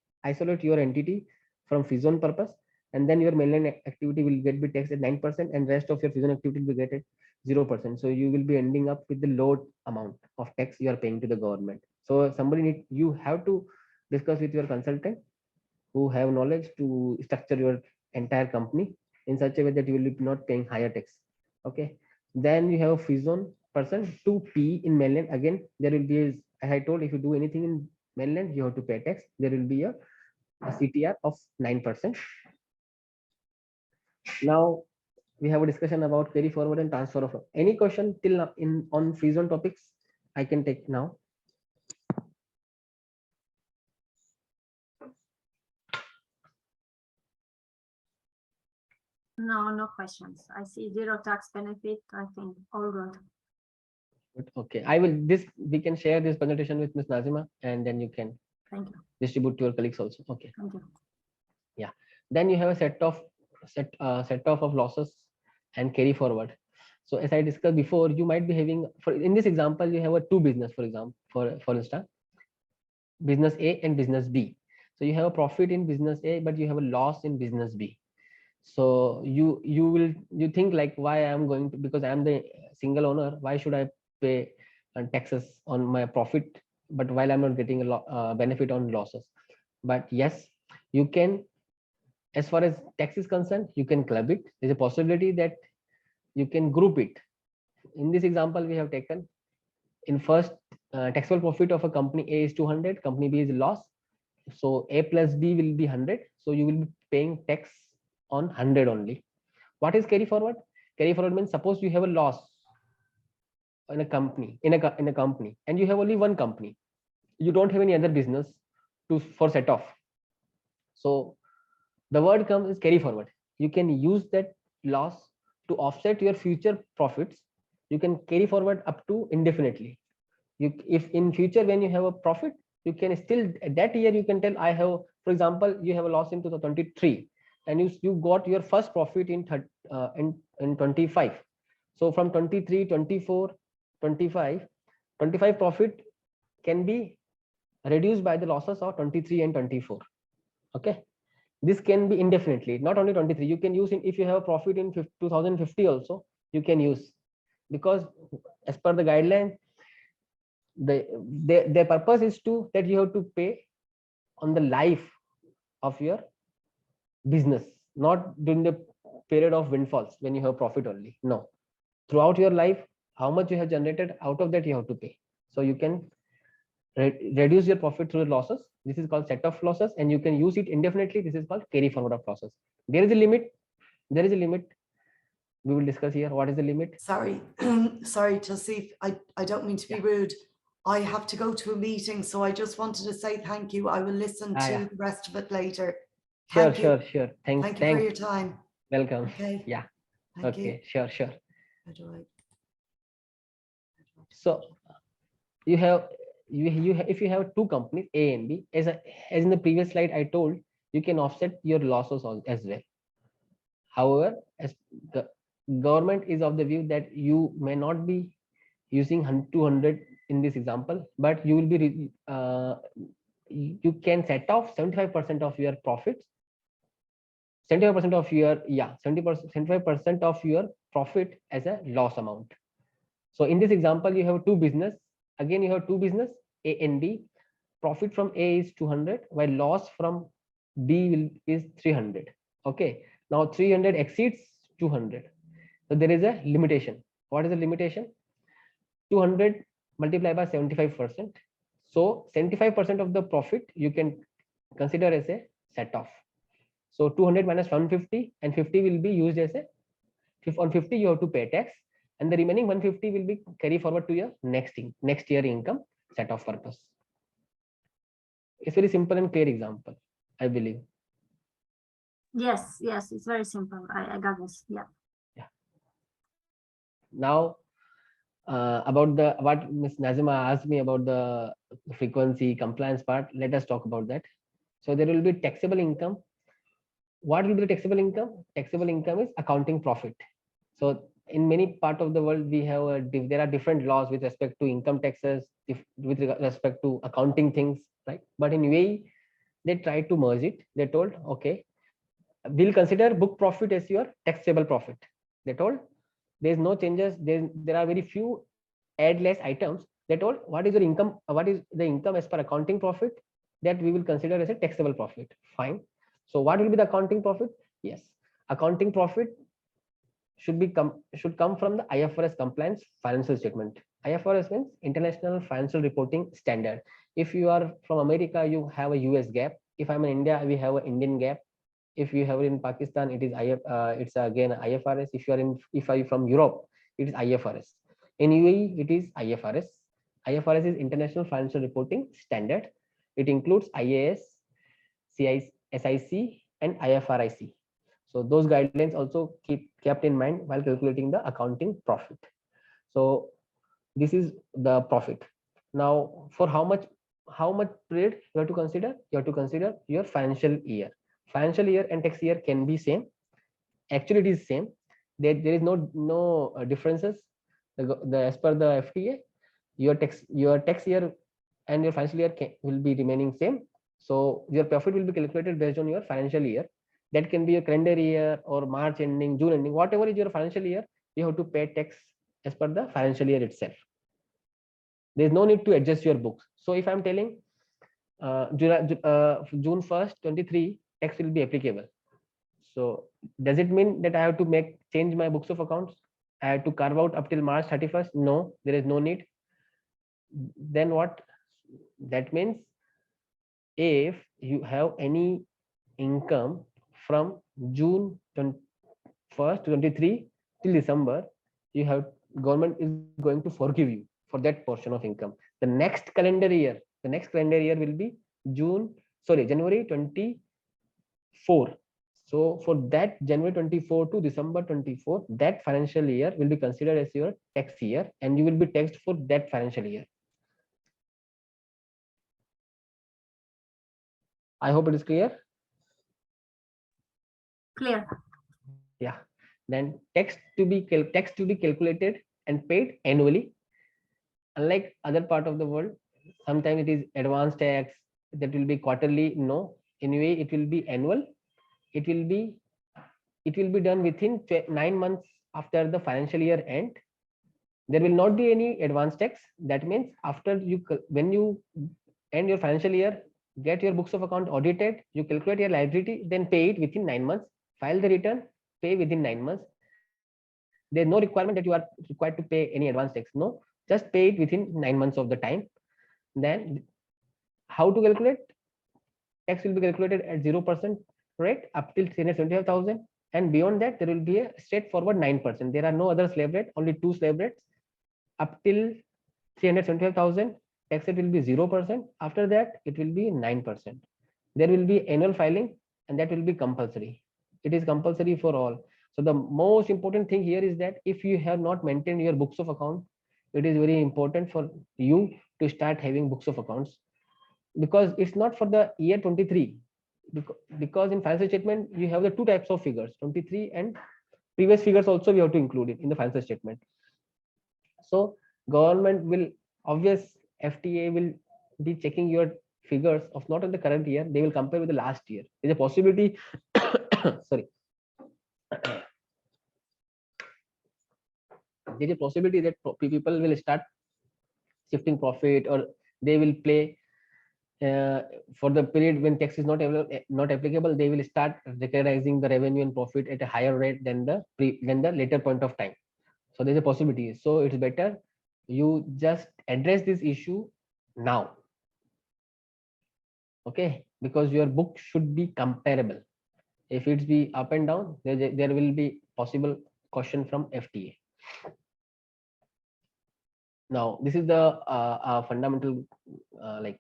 your entity from free zone purpose, and then your mainland activity will be taxed at 9%, and rest of your free zone activity will get at 0%. So you will be ending up with the low amount of tax you are paying to the government. So you have to discuss with your consultant who have knowledge to structure your entire company in such a way that you will be not paying higher tax. Okay, then you have a free zone person to P in mainland. Again, there will be, as I told, if you do anything in mainland, you have to pay tax. There will be a CTR of 9%. Now we have a discussion about carry forward and transfer of. Any question till now on free zone topics? I can take now. No questions. I see zero tax benefit. I think all good. Okay, I will we can share this presentation with Ms. Nazima, and then you can Thank you. distribute to your colleagues also. Okay. Thank you. Yeah. Then you have a set off of losses and carry forward. So as I discussed before, you might be having, in this example, you have a two business, for example, for instance, business A and business B. So you have a profit in business A, but you have a loss in business B. So you think like, why I'm going to, because I'm the single owner, why should I pay taxes on my profit, but while I'm not getting a benefit on losses? But yes, you can, as far as tax is concerned, you can club it. There's a possibility that you can group it. In this example we have taken, in first taxable profit of a company A is 200, company B is loss, so A plus B will be 100, so you will be paying tax on 100 only. What is carry forward? Carry forward means, suppose you have a loss in a company, in a company, and you have only one company, you don't have any other business for set off. So the word comes is carry forward. You can use that loss to offset your future profits. You can carry forward up to indefinitely. If in future when you have a profit, you can still, that year you can tell, I have, for example, you have a loss in 2023, and you got your first profit in 25. So from 23, 24, 25 profit can be reduced by the losses of 23 and 24. Okay, this can be indefinitely, not only 23. You can use it if you have a profit in 2050 also, you can use, because as per the guideline, their purpose is that you have to pay on the life of your business, not during the period of windfalls when you have profit only. No, throughout your life, how much you have generated, out of that you have to pay. So you can reduce your profit through losses. This is called set off losses, and you can use it indefinitely. This is called carry forward of losses. There is a limit. We will discuss here what is the limit. Sorry, Tosif, I don't mean to be rude. I have to go to a meeting, so I just wanted to say thank you. I will listen to the rest of it later. Sure. Thank you for your time. Welcome. Okay. Yeah. Thank you. Sure. So you have if you have two companies A and B, as in the previous slide I told, you can offset your losses as well. However, as the government is of the view that you may not be using 200 in this example, but you will be you can set off 75% of your profits, 75% of your 75% of your profit as a loss amount. So in this example, you have two business. Again, you have two business, A and B. Profit from A is 200, while loss from B is 300. Okay. Now 300 exceeds 200. So there is a limitation. What is the limitation? 200 multiplied by 75%. So 75% of the profit you can consider as a set off. So 200 minus 150, and 50 will be used as a, on 50 you have to pay tax, and the remaining 150 will be carry forward to your next year income set off purpose. It's very simple and clear example, I believe. Yes, yes, it's very simple. I got this. Yeah. Yeah. Now, about what Ms. Nazima asked me about the frequency compliance part, let us talk about that. So there will be taxable income. What will be the taxable income? Taxable income is accounting profit. So in many parts of the world, we have there are different laws with respect to income taxes, with respect to accounting things, right? But in UAE, they tried to merge it. They told, okay, we'll consider book profit as your taxable profit. They told there's no changes. There are very few add less items. They told what is your income? What is the income as per accounting profit that we will consider as a taxable profit? Fine. So what will be the accounting profit? Yes, accounting profit should come from the IFRS compliance financial statement. IFRS means International Financial Reporting Standard. If you are from America, you have a US GAAP. If I'm in India, we have an Indian GAAP. If you have it in Pakistan, it is it's again IFRS. If you are from Europe, it is IFRS. In UAE, it is IFRS. IFRS is International Financial Reporting Standard. It includes IAS, SIC, and IFRIC. So those guidelines also kept in mind while calculating the accounting profit. So this is the profit. Now, for how much period you have to consider? You have to consider your financial year. Financial year and tax year can be same. Actually, it is same. There is no differences. As per the FTA, your tax year and your financial year will be remaining same. So your profit will be calculated based on your financial year. That can be a calendar year or March ending, June ending, whatever is your financial year, you have to pay tax as per the financial year itself. There is no need to adjust your books. So if I'm telling June 1st, 23, tax will be applicable. So does it mean that I have to change my books of accounts? I have to carve out up till March 31st? No, there is no need. Then what? That means if you have any income from June 1st to 23 till December, government is going to forgive you for that portion of income. The next calendar year will be January 24. So for that January 24 to December 24, that financial year will be considered as your tax year, and you will be taxed for that financial year. I hope it is clear. Clear. Yeah. Then tax to be calculated and paid annually. Unlike other part of the world, sometimes it is advanced tax that will be quarterly. No, anyway, it will be annual. It will be done within 9 months after the financial year end. There will not be any advanced tax. That means when you end your financial year, get your books of account audited, you calculate your liability, then pay it within 9 months. File the return, pay within 9 months. There's no requirement that you are required to pay any advance tax. No, just pay it within 9 months of the time. Then how to calculate? Tax will be calculated at 0% rate up till 375,000, and beyond that there will be a straightforward 9%. There are no other slab rate, only 2 slab rates. Up till 375,000, tax rate will be 0%. After that, it will be 9%. There will be annual filing, and that will be compulsory. It is compulsory for all. So the most important thing here is that if you have not maintained your books of account, it is very important for you to start having books of accounts, because it's not for the year 23. Because in financial statement, you have the 2 types of figures, 23 and previous figures also we have to include it in the financial statement. So government will, FTA will be checking your figures of not in the current year, they will compare with the last year. There's a possibility, sorry. There's a possibility that people will start shifting profit, or they will play for the period when tax is not applicable, they will start recognizing the revenue and profit at a higher rate than the later point of time. So there's a possibility. So it's better you just address this issue now. Okay, because your book should be comparable. If it's be up and down, there will be possible question from FTA. Now, this is the fundamental like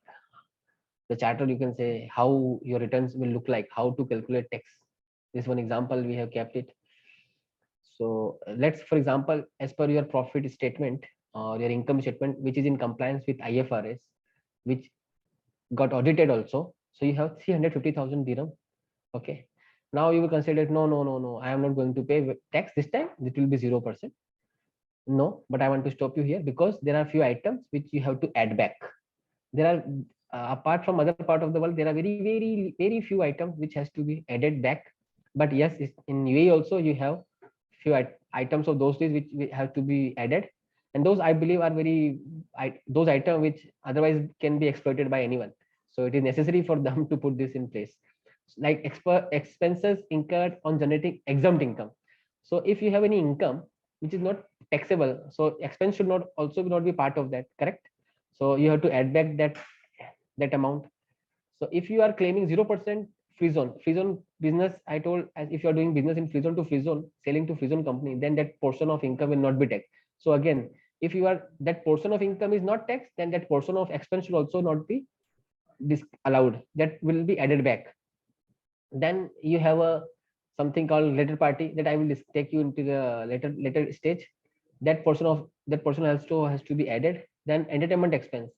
the charter, you can say how your returns will look like, how to calculate tax. This one example we have kept it. So let's, for example, as per your profit statement or your income statement, which is in compliance with IFRS, which got audited also. So you have 350,000 dirham. Okay. Now you will consider, no, I am not going to pay tax this time. It will be 0%. No, but I want to stop you here because there are few items which you have to add back. There are apart from other part of the world, there are very few items which has to be added back. But yes, in UAE also you have few items of those days which have to be added, and those I believe are those items which otherwise can be exploited by anyone. So it is necessary for them to put this in place, like expenses incurred on generating exempt income. So if you have any income which is not taxable, so expense should not be part of that, correct? So you have to add back that amount. So if you are claiming 0% free zone business, I told, as if you are doing business in free zone to free zone, selling to free zone company, then that portion of income will not be taxed. So again, if you are, that portion of income is not taxed, then that portion of expense should also not be allowed. That will be added back. Then you have a something called related party that I will take you into the later stage. That portion also has to be added. Then entertainment expense,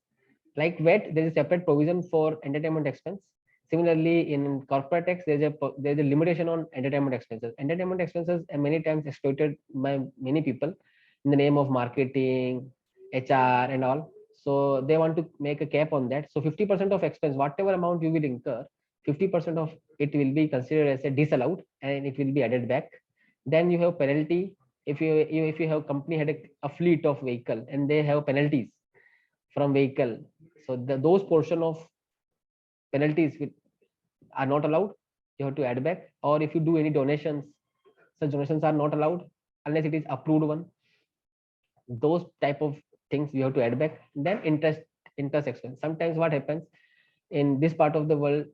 like VAT, there is a separate provision for entertainment expense. Similarly, in corporate tax, there's a limitation on entertainment expenses. Entertainment expenses are many times exploited by many people in the name of marketing, HR, and all. So they want to make a cap on that. So 50% of expense, whatever amount you will incur, 50% of it will be considered as a disallowed, and it will be added back. Then you have penalty. If you have company had a fleet of vehicle and they have penalties from vehicle, so those portion of penalties are not allowed. You have to add back. Or if you do any donations, such donations are not allowed unless it is approved one. Those type of things you have to add back. Then interest expense. Sometimes what happens in this part of the world,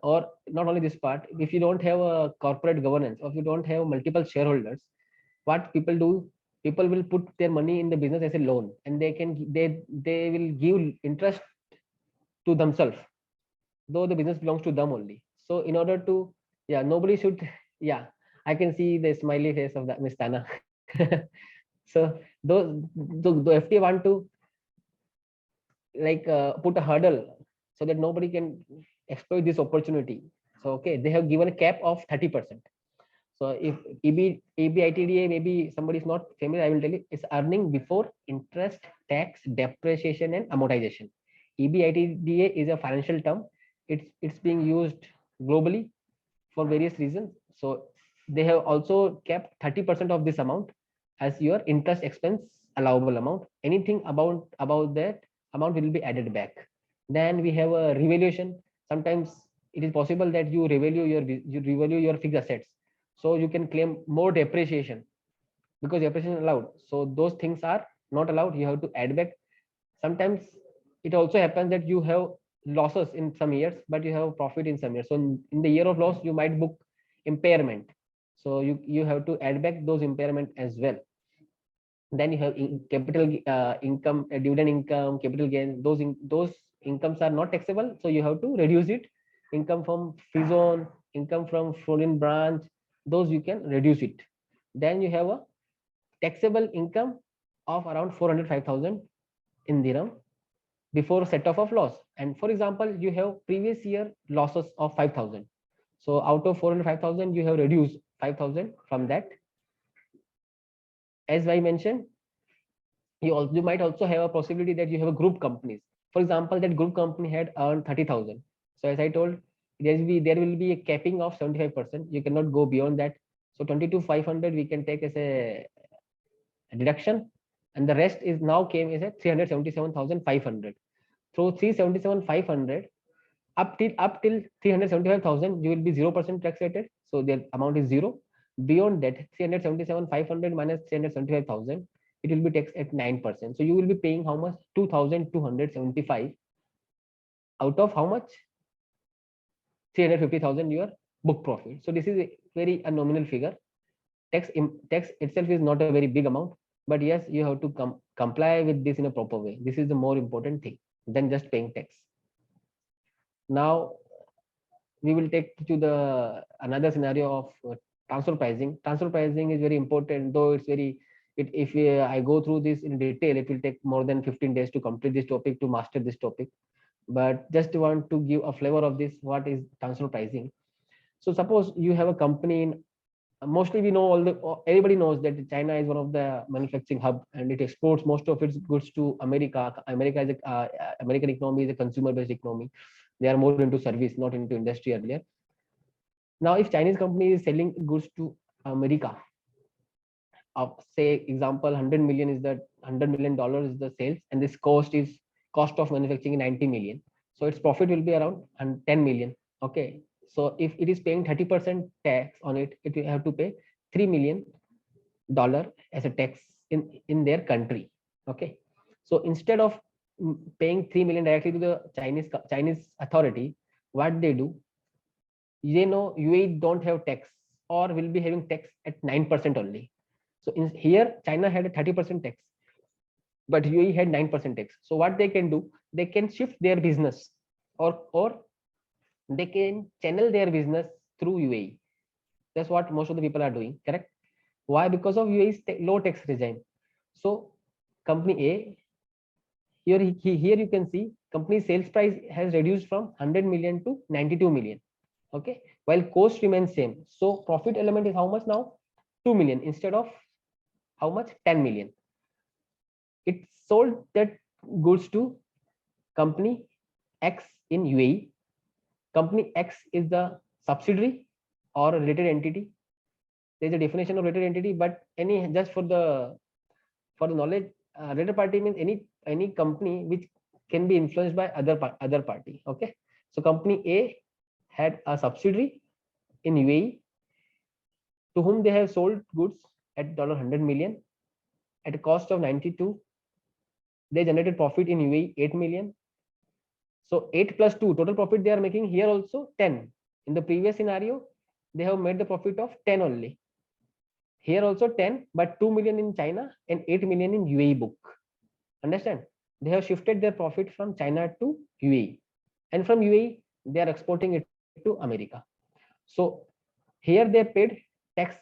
or not only this part, if you don't have a corporate governance, or if you don't have multiple shareholders, what people do, people will put their money in the business as a loan, and they will give interest to themselves, though the business belongs to them only. So in order to, nobody should, I can see the smiley face of that Miss Tana. So the FTA want to put a hurdle so that nobody can exploit this opportunity. So okay, they have given a cap of 30%. So if EBITDA, maybe somebody is not familiar, I will tell you, it's earning before interest, tax, depreciation, and amortization. EBITDA is a financial term. It's being used globally for various reasons. So they have also kept 30% of this amount as your interest expense allowable amount. Anything about that amount will be added back. Then we have a revaluation. Sometimes it is possible that you revalue your fixed assets, so you can claim more depreciation because depreciation is allowed. So those things are not allowed. You have to add back. Sometimes it also happens that you have losses in some years, but you have profit in some years. So in the year of loss, you might book impairment. So you have to add back those impairment as well. Then you have capital income, dividend income, capital gain. Those incomes are not taxable, so you have to reduce it. Income from free zone, income from foreign branch, those you can reduce it. Then you have a taxable income of around 405,000 in dirham before set off of loss. And for example, you have previous year losses of 5,000. So out of 405,000, you have reduced 5,000 from that. As I mentioned, you might also have a possibility that you have a group companies. For example, that group company had earned 30,000. So as I told, there will be a capping of 75%. You cannot go beyond that. So 22,500 we can take as a deduction, and the rest is now came as a 377,500. Through 377,500, up till 375,000, you will be 0% tax rated. So the amount is 0. Beyond that, 377,500 minus 375,000, it will be taxed at 9%. So you will be paying how much? 2,275 out of how much? 350,000 your book profit. So this is a nominal figure. Tax itself is not a very big amount, but yes, you have to comply with this in a proper way. This is the more important thing than just paying tax. Now we will take to the another scenario of transfer pricing. Transfer pricing is very important, though it's very if I go through this in detail, it will take more than 15 days to complete this topic, to master this topic. But just want to give a flavor of this, what is transfer pricing. So suppose you have a company in, mostly we know everybody knows that China is one of the manufacturing hub, and it exports most of its goods to America. America is American economy is a consumer based economy. They are more into service, not into industry earlier. Now if Chinese company is selling goods to America, say example 100 million is the $100 million is the sales, and this cost of manufacturing 90 million, so its profit will be around 10 million. Okay, so if it is paying 30% tax on it, it will have to pay $3 million as a tax in their country. Okay, so instead of paying 3 million directly to the Chinese authority, what they do, they know UAE don't have tax, or will be having tax at 9% only. So here China had a 30% tax, but UAE had 9% tax. So what they can do, they can shift their business, or they can channel their business through UAE. That's what most of the people are doing, correct? Why? Because of UAE's low tax regime. So company A, here you can see company sales price has reduced from 100 million to 92 million. Okay, while cost remains same. So profit element is how much now? 2 million instead of how much? 10 million. It sold that goods to company X in UAE. Company X is the subsidiary or a related entity. There's a definition of related entity, but just for the knowledge, related party means any company which can be influenced by other party. Okay, so company A had a subsidiary in UAE to whom they have sold goods at $100 million at a cost of 92. They generated profit in UAE 8 million. So 8 plus 2 total profit they are making here also 10. In the previous scenario, they have made the profit of 10 only. Here also 10, but 2 million in China and 8 million in UAE book. Understand? They have shifted their profit from China to UAE, and from UAE they are exporting it to America. So here they paid tax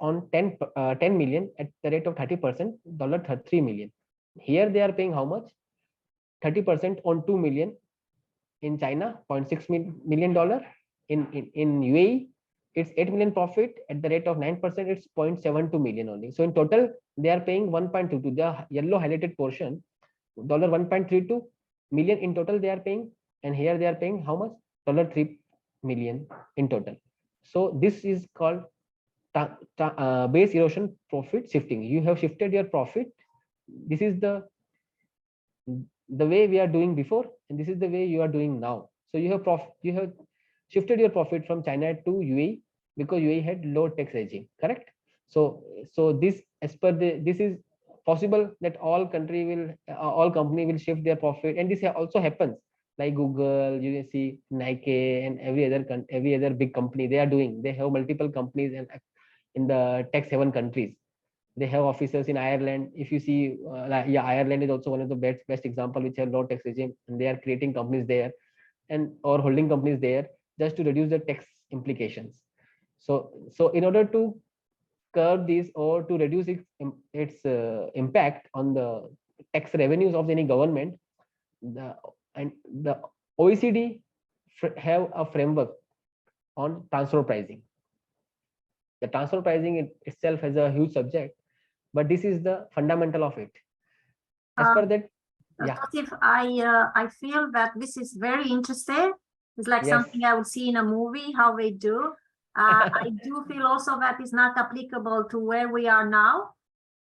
on 10 million at the rate of 30%, $3 million. Here they are paying how much? 30% on 2 million in China, $0.6 million. In UAE, it's 8 million profit at the rate of 9%, it's 0.72 million only. So in total, they are paying 1.22, the yellow highlighted portion, $1.32 million in total they are paying, and here they are paying how much? $3 million in total. So this is called base erosion profit shifting. You have shifted your profit. This is the way we are doing before, and this is the way you are doing now. So you have shifted your profit from China to UAE because UAE had low tax regime, correct? So this, as per this is possible that all company will shift their profit, and this also happens. Like Google, you can see Nike and every other big company, they have multiple companies and in the tax haven countries. They have offices in Ireland. If you see, Ireland is also one of the best example which have low tax regime, and they are creating companies there or holding companies there just to reduce the tax implications. So in order to curb this or to reduce its impact on the tax revenues of any government, the OECD have a framework on transfer pricing. The transfer pricing itself has a huge subject, but this is the fundamental of it. As per that, Tosif, I feel that this is very interesting. It's like something I would see in a movie, how they do. I do feel also that is not applicable to where we are now.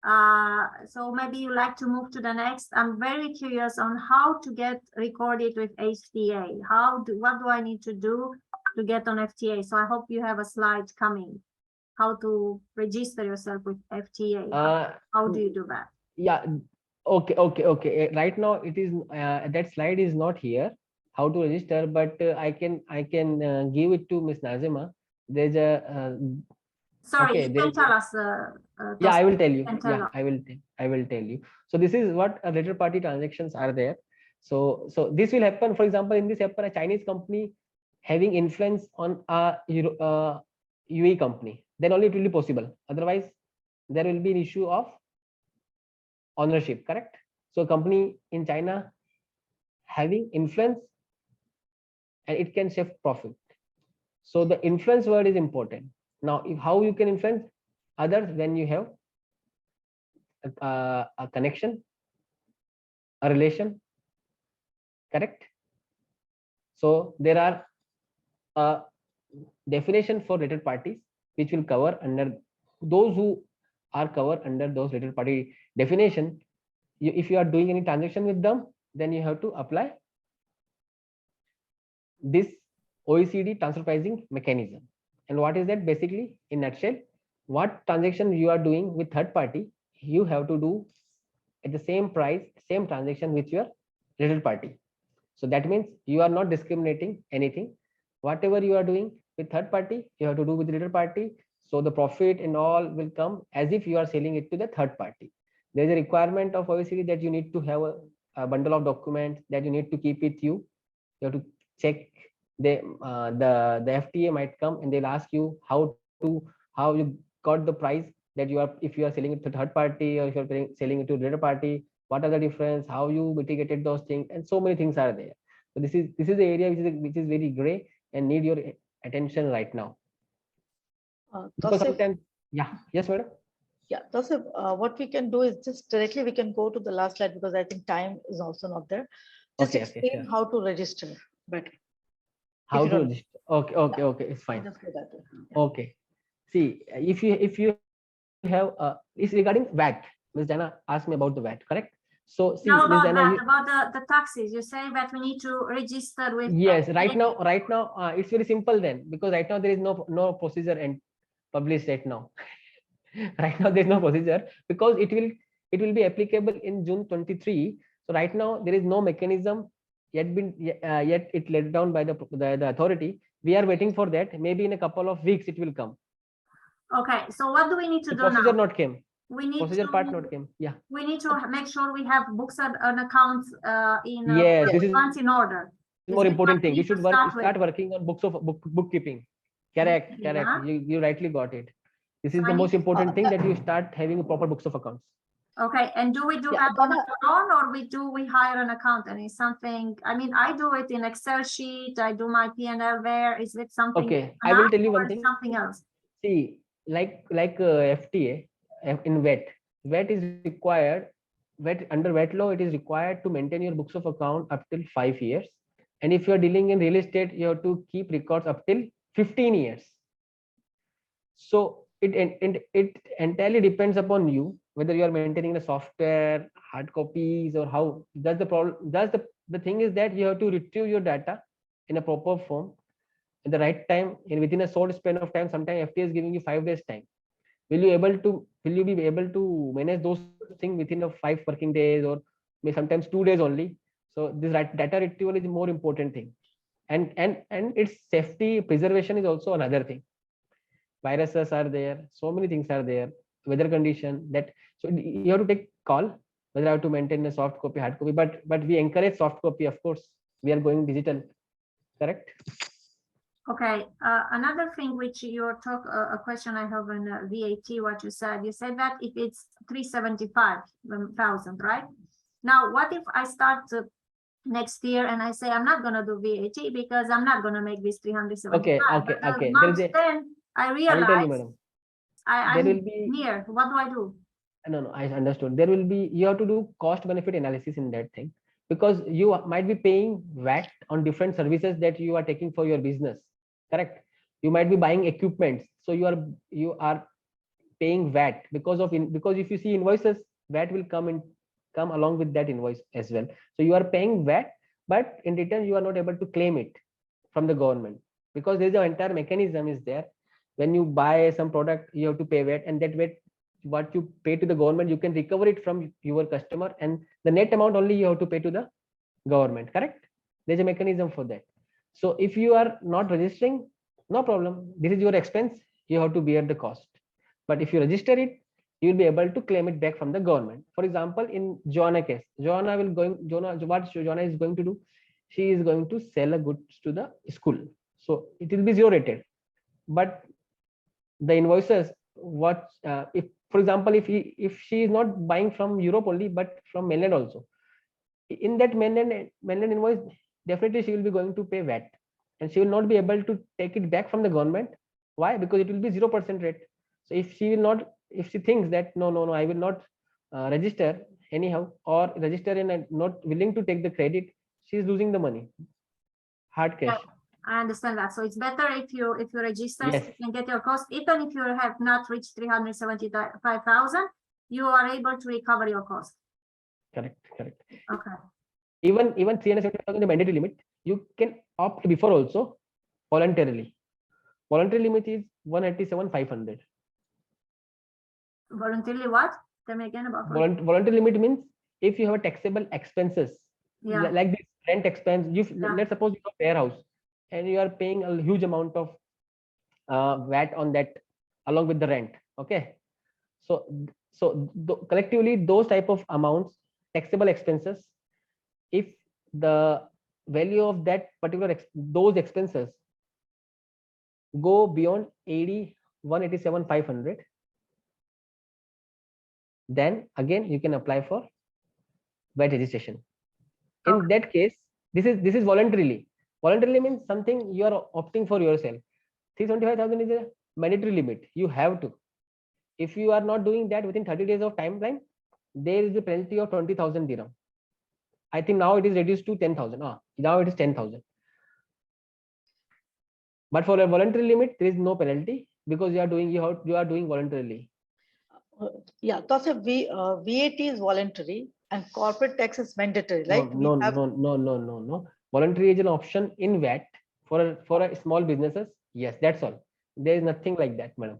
So maybe you like to move to the next. I'm very curious on how to get recorded with FTA. What do I need to do to get on FTA? So I hope you have a slide coming. How to register yourself with FTA? How do you do that? Yeah. Okay. Right now it is that slide is not here. How to register, but I can give it to Miss Nazima. There's a sorry, you can tell us. Yeah, I will tell you. Yeah, I will tell you. So this is what related party transactions are there. So this will happen. For example, in this happen, a Chinese company having influence on a UAE company, then only it will be possible. Otherwise, there will be an issue of ownership. Correct. So a company in China having influence, and it can shift profit. So the influence word is important. Now, how you can influence others when you have a connection, a relation, correct? So there are a definition for related parties which will cover under those who are covered under those related party definition. If you are doing any transaction with them, then you have to apply this OECD transfer pricing mechanism. And what is that? Basically, in nutshell, what transaction you are doing with third party, you have to do at the same price, same transaction with your related party. So that means you are not discriminating anything. Whatever you are doing with third party, you have to do with related party. So the profit and all will come as if you are selling it to the third party. There is a requirement of OECD that you need to have a bundle of documents that you need to keep with you. You have to check the FTA might come and they'll ask you how you got the price that you are, if you are selling it to third party or if you're selling it to related party, what are the difference, how you mitigated those things, and so many things are there. So this is the area which is very gray and need your attention right now. Because sometimes, yes, madam. Yeah, Tosif, what we can do is just directly we can go to the last slide because I think time is also not there. Just explain how to register better. How to register? Okay, it's fine. Okay. See, if you have it's regarding VAT. Ms. Dana asked me about the VAT, correct? So see, no, Ms. Dana, about the taxes. You say that we need to register with. Yes, right now it's very simple then, because right now there is no procedure and published right now. Right now there is no procedure because it will be applicable in June 23. So right now there is no mechanism yet it laid down by the authority. We are waiting for that. Maybe in a couple of weeks it will come. Okay, so what do we need to do now? Procedure not came. We need procedure part not came. Yeah. We need to make sure we have books and accounts in this is in order. More important thing. You should start working on books of bookkeeping. Correct. You rightly got it. This is the most important thing, that you start having proper books of accounts. Okay, and do we do that on our own, or we hire an accountant? Is something, I mean, I do it in Excel sheet, I do my P&L there. Is it something? Okay, I will tell you one thing. Something else. See, like FTA in VAT is required. Under VAT law, it is required to maintain your books of account up till 5 years. And if you are dealing in real estate, you have to keep records up till 15 years. So it entirely depends upon you whether you are maintaining the software, hard copies, or how. That's the problem. The thing is that you have to retrieve your data in a proper form at the right time and within a short span of time. Sometimes FTA is giving you 5 days time. Will you be able to manage those things within 5 working days, or sometimes 2 days only? So this data retrieval is a more important thing, and its safety preservation is also another thing. Viruses are there, so many things are there, weather condition, so you have to take call whether I have to maintain a soft copy, hard copy, but we encourage soft copy. Of course, we are going digital, correct? Okay, another thing which you talk, a question I have on VAT, what you said that if it's 375,000, right? Now, what if I start next year and I say I'm not going to do VAT because I'm not going to make this 375? Okay. Then I realize there will be near. What do I do? No, I understood. There will be, you have to do cost benefit analysis in that thing, because you might be paying VAT on different services that you are taking for your business, correct? You might be buying equipment, so you are paying VAT because if you see invoices, VAT will come along with that invoice as well. So you are paying VAT, but in return you are not able to claim it from the government, because there's an entire mechanism is there. When you buy some product, you have to pay VAT, and that VAT what you pay to the government, you can recover it from your customer, and the net amount only you have to pay to the government, correct? There's a mechanism for that. So if you are not registering, no problem, this is your expense, you have to bear the cost. But if you register it, you will be able to claim it back from the government. For example, in Joanna case, Joanna what Joanna is going to do, she is going to sell a goods to the school, so it will be zero rated. But the invoices, if for example, if she is not buying from Europe only but from mainland also, in that mainland invoice, definitely she will be going to pay VAT, and she will not be able to take it back from the government. Why? Because it will be 0% rate. So if she thinks that no, I will not register anyhow, or register and not willing to take the credit, she is losing the money, hard cash. I understand that. So it's better if you register, Yes. so you can get your cost, even if you have not reached 375,000, you are able to recover your cost. Correct. Okay. Even 370,000 the mandatory limit, you can opt before also voluntarily. Voluntary limit is 187,500. Voluntarily what? Tell me again about Voluntary limit means if you have a taxable expenses, yeah. like this rent expense, Yeah. let's suppose you have a warehouse and you are paying a huge amount of VAT on that along with the rent. Okay, so collectively those type of amounts, taxable expenses, if the value of that particular those expenses go beyond 187,500, then again you can apply for VAT registration. In Okay. that case, this is voluntarily. Voluntarily means something you are opting for yourself. 375,000 is a mandatory limit. You have to. If you are not doing that within 30 days of timeline, there is a penalty of 20,000 dirham. I think now it is reduced to 10,000. Now it is 10,000. But for a voluntary limit, there is no penalty because you are doing voluntarily. Yeah, Tosif, VAT is voluntary and corporate tax is mandatory, right? No. Voluntary is an option in VAT for a small businesses. Yes, that's all. There is nothing like that, madam.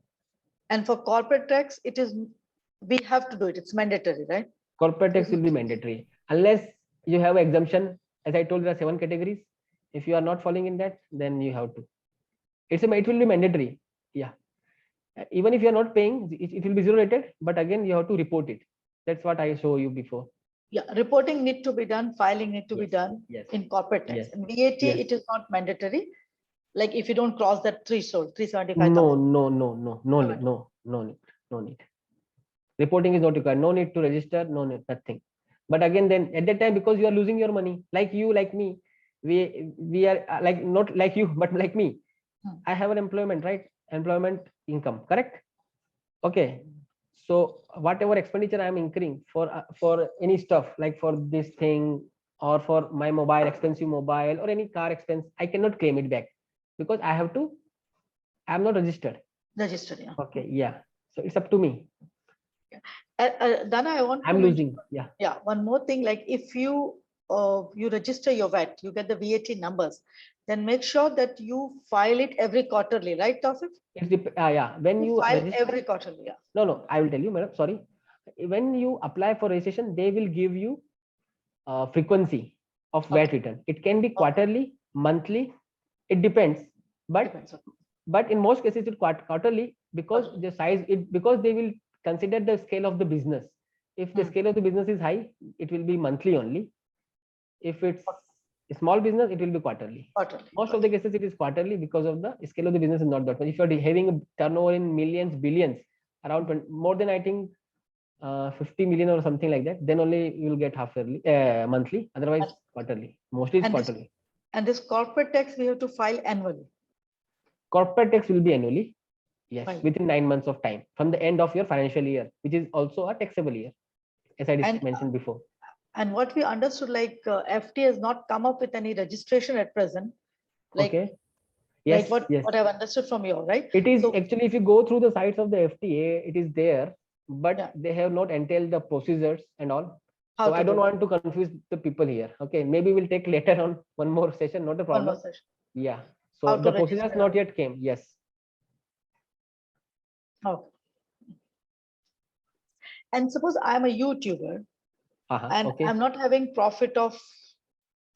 And for corporate tax, we have to do it. It's mandatory, right? Corporate tax will be mandatory unless you have exemption. As I told, there are 7 categories. If you are not falling in that, then you have to. It will be mandatory. Yeah. Even if you are not paying, it will be zero rated. But again, you have to report it. That's what I show you before. Yeah, reporting need to be done, filing need to be done in corporate tax. And VAT, it is not mandatory. Like if you don't cross that threshold, 375,000. No need. Reporting is not required. No need to register. No need, nothing. But again, then at that time, because you are losing your money, like you, like me, we are like not like you, but like me. I have an employment, right? Employment income, correct? Okay. So whatever expenditure I am incurring for any stuff, like for this thing or for my expensive mobile or any car expense, I cannot claim it back because I am not registered. Registered, yeah. Okay, yeah. So it's up to me. Dana, I'm losing. Yeah. Yeah. One more thing, like if you register your VAT, you get the VAT numbers, then make sure that you file it every quarterly, right, Tosif? Yeah. When you file register, every quarterly, yeah. No, I will tell you, madam. Sorry. When you apply for registration, they will give you frequency of VAT return. It can be quarterly, monthly. It depends. But in most cases, it's quarterly because the size. Because they will consider the scale of the business. If the scale of the business is high, it will be monthly only. If it's a small business, it will be quarterly. Most of the cases, it is quarterly because of the scale of the business is not that much. If you are having a turnover in millions, billions, around more than I think 50 million or something like that, then only you will get half yearly, monthly. Otherwise, quarterly. Mostly it's quarterly. And this corporate tax we have to file annually. Corporate tax will be annually. Yes, within 9 months of time from the end of your financial year, which is also a taxable year, as I mentioned before. And what we understood, like FT has not come up with any registration at present. Like, okay. Yes, like yes. what I've understood from you, right? It is So- actually, if you go through the sites of the FTA, it is there, but Yeah. they have not entailed the procedures and all. How So to I don't do it. want to confuse the people here. Okay, maybe we'll take later on one more session, not a One more problem. session. Yeah. How So to the procedures register. not yet came. Yes. Okay. And suppose I'm a YouTuber and Okay. I'm not having profit of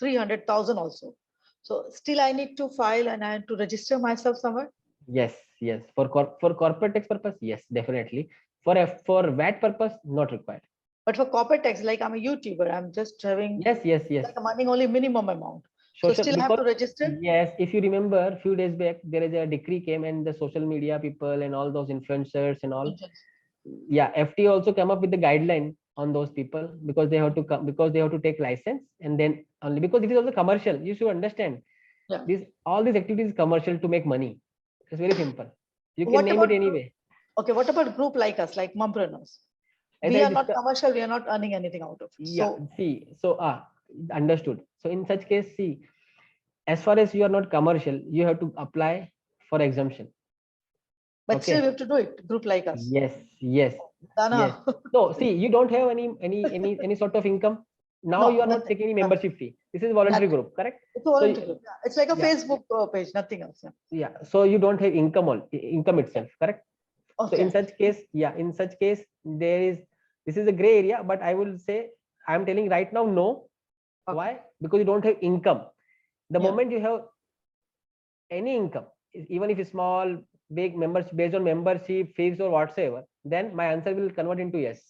300,000 also. So still I need to file and I have to register myself somewhere. Yes, yes. For corporate tax purpose, yes, definitely. For VAT purpose, not required. But for corporate tax, like I'm a YouTuber, I'm just having Yes, yes, yes. like earning only minimum amount. So Social, still I have to register. Yes, if you remember, few days back, there is a decree came and the social media people and all those influencers and all. Yeah, FTA also come up with the guideline on those people because they have to come, because they have to take license, and then only because it is also commercial. You should understand. Yeah. All these activities is commercial to make money. It's very simple. You can What name about it anyway. Okay, what about group like us, like Mumpreneurs? As We I are not discussed- commercial, we are not earning anything out of it. Yeah, So see, so understood. So in such case, see, as far as you are not commercial, you have to apply for exemption. but Okay. still we have to do it, group like us. Yes, yes, Dana. yes. So see, you don't have any sort of income. Now No, you are not nothing. taking any membership fee. This is a voluntary Nothing. group, correct? It's a voluntary group. Yeah. It's like a Yeah. Facebook page, nothing else. Yeah. Yeah. So you don't have income itself, correct? So Okay. in such case, in such case, this is a gray area, but I will say I'm telling right now, no. Okay. Why? Because you don't have income. The Yeah. moment you have any income, even if it's small, big, members based on membership, fees or whatsoever, then my answer will convert into yes.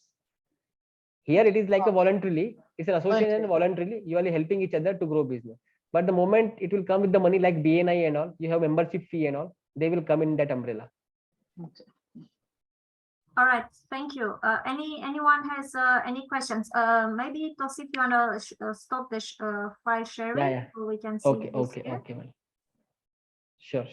Here it is like a voluntarily, it's an association and voluntarily, you are helping each other to grow business. But the moment it will come with the money like BNI and all, you have membership fee and all, they will come in that umbrella. Okay. All right, thank you. Anyone has any questions? Maybe Tosif, you want to stop the file sharing Yeah. so we can see. Okay, well. Sure.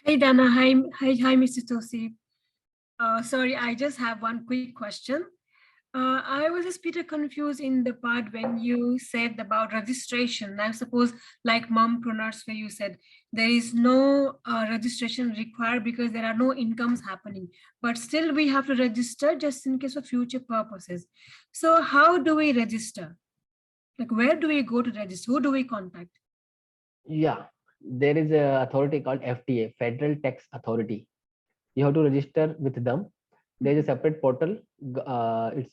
Hey Dana, hi, Mr. Tosif. Sorry, I just have one quick question. I was just a bit confused in the part when you said about registration. I suppose like Mumpreneurs, where you said there is no registration required because there are no incomes happening, but still we have to register just in case of future purposes. So how do we register? Like, where do we go to register? Who do we contact? Yeah, there is a authority called FTA, Federal Tax Authority. You have to register with them. There is a separate portal. It's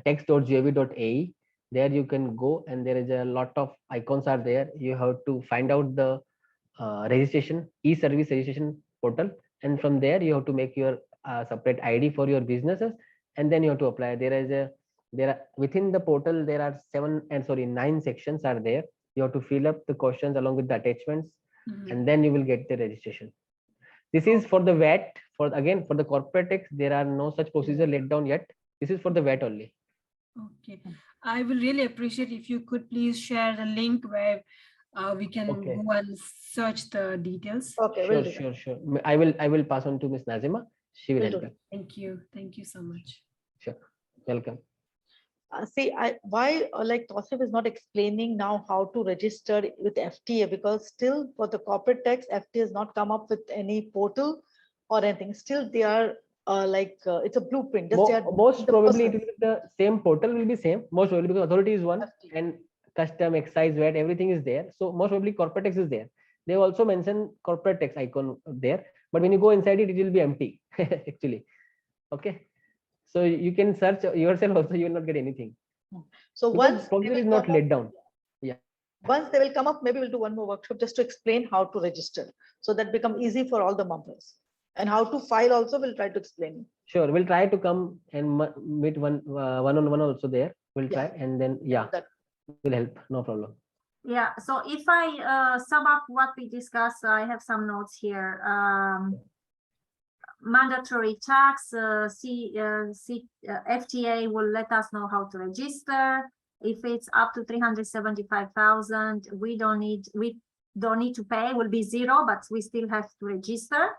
tax.gov.ae. There you can go, and there is a lot of icons are there. You have to find out the registration, e-service registration portal, and from there you have to make your separate ID for your businesses, and then you have to apply. There are within the portal there are 9 sections are there. You have to fill up the questions along with the attachments, and then you will get the registration. This is for the VAT. For the corporate tax, there are no such procedure laid down yet. This is for the VAT only. Okay, I will really appreciate if you could please share the link where we can go and search the details. Okay, Sure. I will pass on to Ms. Nazima. She will help you. Thank you so much. Sure, welcome. See, why like Tosif is not explaining now how to register with FTA, because still for the corporate tax, FTA has not come up with any portal or anything. Still they are it's a blueprint. Most probably it will be the same portal will be same. Most probably because authority is one and custom, excise, VAT, everything is there. So most probably corporate tax is there. They also mention corporate tax icon there, but when you go inside it, it will be empty actually. Okay. So you can search yourself also, you will not get anything. So because once procedure is not laid down. Once they will come up, maybe we'll do one more workshop just to explain how to register. So that become easy for all the members. And how to file also, we'll try to explain. Sure, we'll try to come and meet one-on-one also there. We'll try, and then that will help. No problem. Yeah, so if I sum up what we discussed, I have some notes here. mandatory tax, FTA will let us know how to register. If it's up to 375,000, we don't need to pay, will be zero, but we still have to register.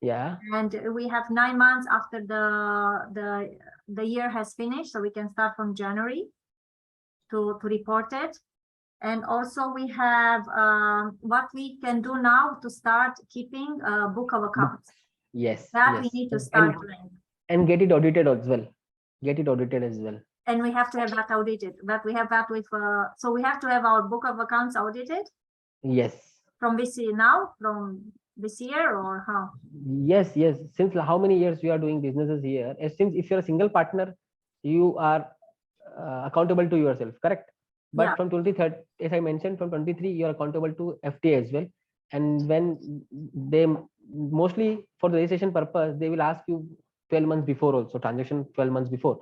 Yeah. And we have 9 months after the year has finished, so we can start from January to report it. And also we have what we can do now to start keeping a book of accounts. Yes. That yes. we need to start doing. And get it audited as well. Get it audited as well. And we have to have that audited. But we have that with so we have to have our book of accounts audited. Yes. From this year now, from this year, or how? Yes, yes. Since how many years you are doing businesses here? Since if you're a single partner, you are accountable to yourself, correct? But Yeah. from 23, as I mentioned, from 23, you are accountable to FTA as well. And when they mostly for the registration purpose, they will ask you 12 months before also, transaction 12 months before.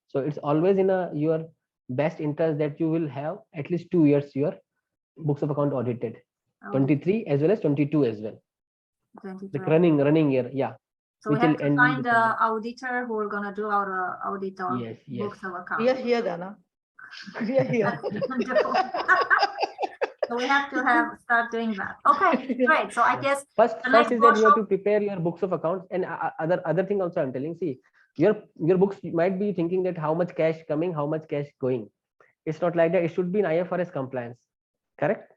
So it's always in your best interest that you will have at least 2 years your books of account audited, 23 as well as 22 as well. 23. The running year, yeah. So we which have will to end find in the December. auditor who are gonna do our audit on Yes, yes. books of We are accounts. here, Dana. We are here. Wonderful. So we have to start doing that. Okay, great. So I guess First the next is that you have workshop, to prepare your books of accounts, and other thing also I'm telling. See, your books, you might be thinking that how much cash coming, how much cash going. It's not like that. It should be in IFRS compliance, correct?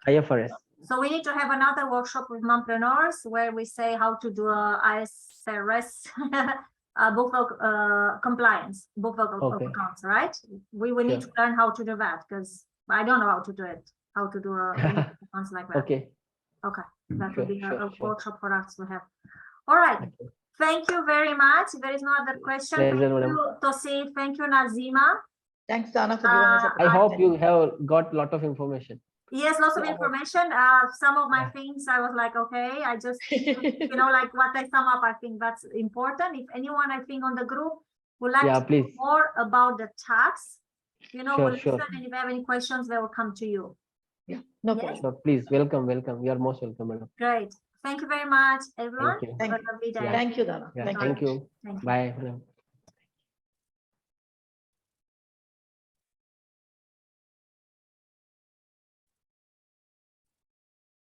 IFRS. so we need to have another workshop with mompreneurs where we say how to do a IFRS book of compliance, book of Okay. accounts, right? We will need to Sure. learn how to do that because I don't know how to do it, how to do accounts like that. Okay. Okay, that Sure, would be sure, a sure. workshop for us to have. All right. Okay. Thank you very much. There is no other question. Pleasure, Thank madam. you, Tosif. Thank you, Nazima. Thanks, Dana, for giving us a I hope you have got a lot of information. Yes, lots of Yeah. information. Some of my Yeah. things I was like, okay, I just, like what I sum up, I think that's important. If anyone, I think on the group would like Yeah, to know please. more about the tax, Sure, we'll sure. listen, and if you have any questions, they will come to you. Yeah, no Yes. problem. Sure, please, welcome. You are most welcome, madam. Great. Thank you very much, everyone. Thank you. Have a lovely day. Yeah. Thank you, Dana. Yeah, Thank you. thank you. Thank you. Bye, madam.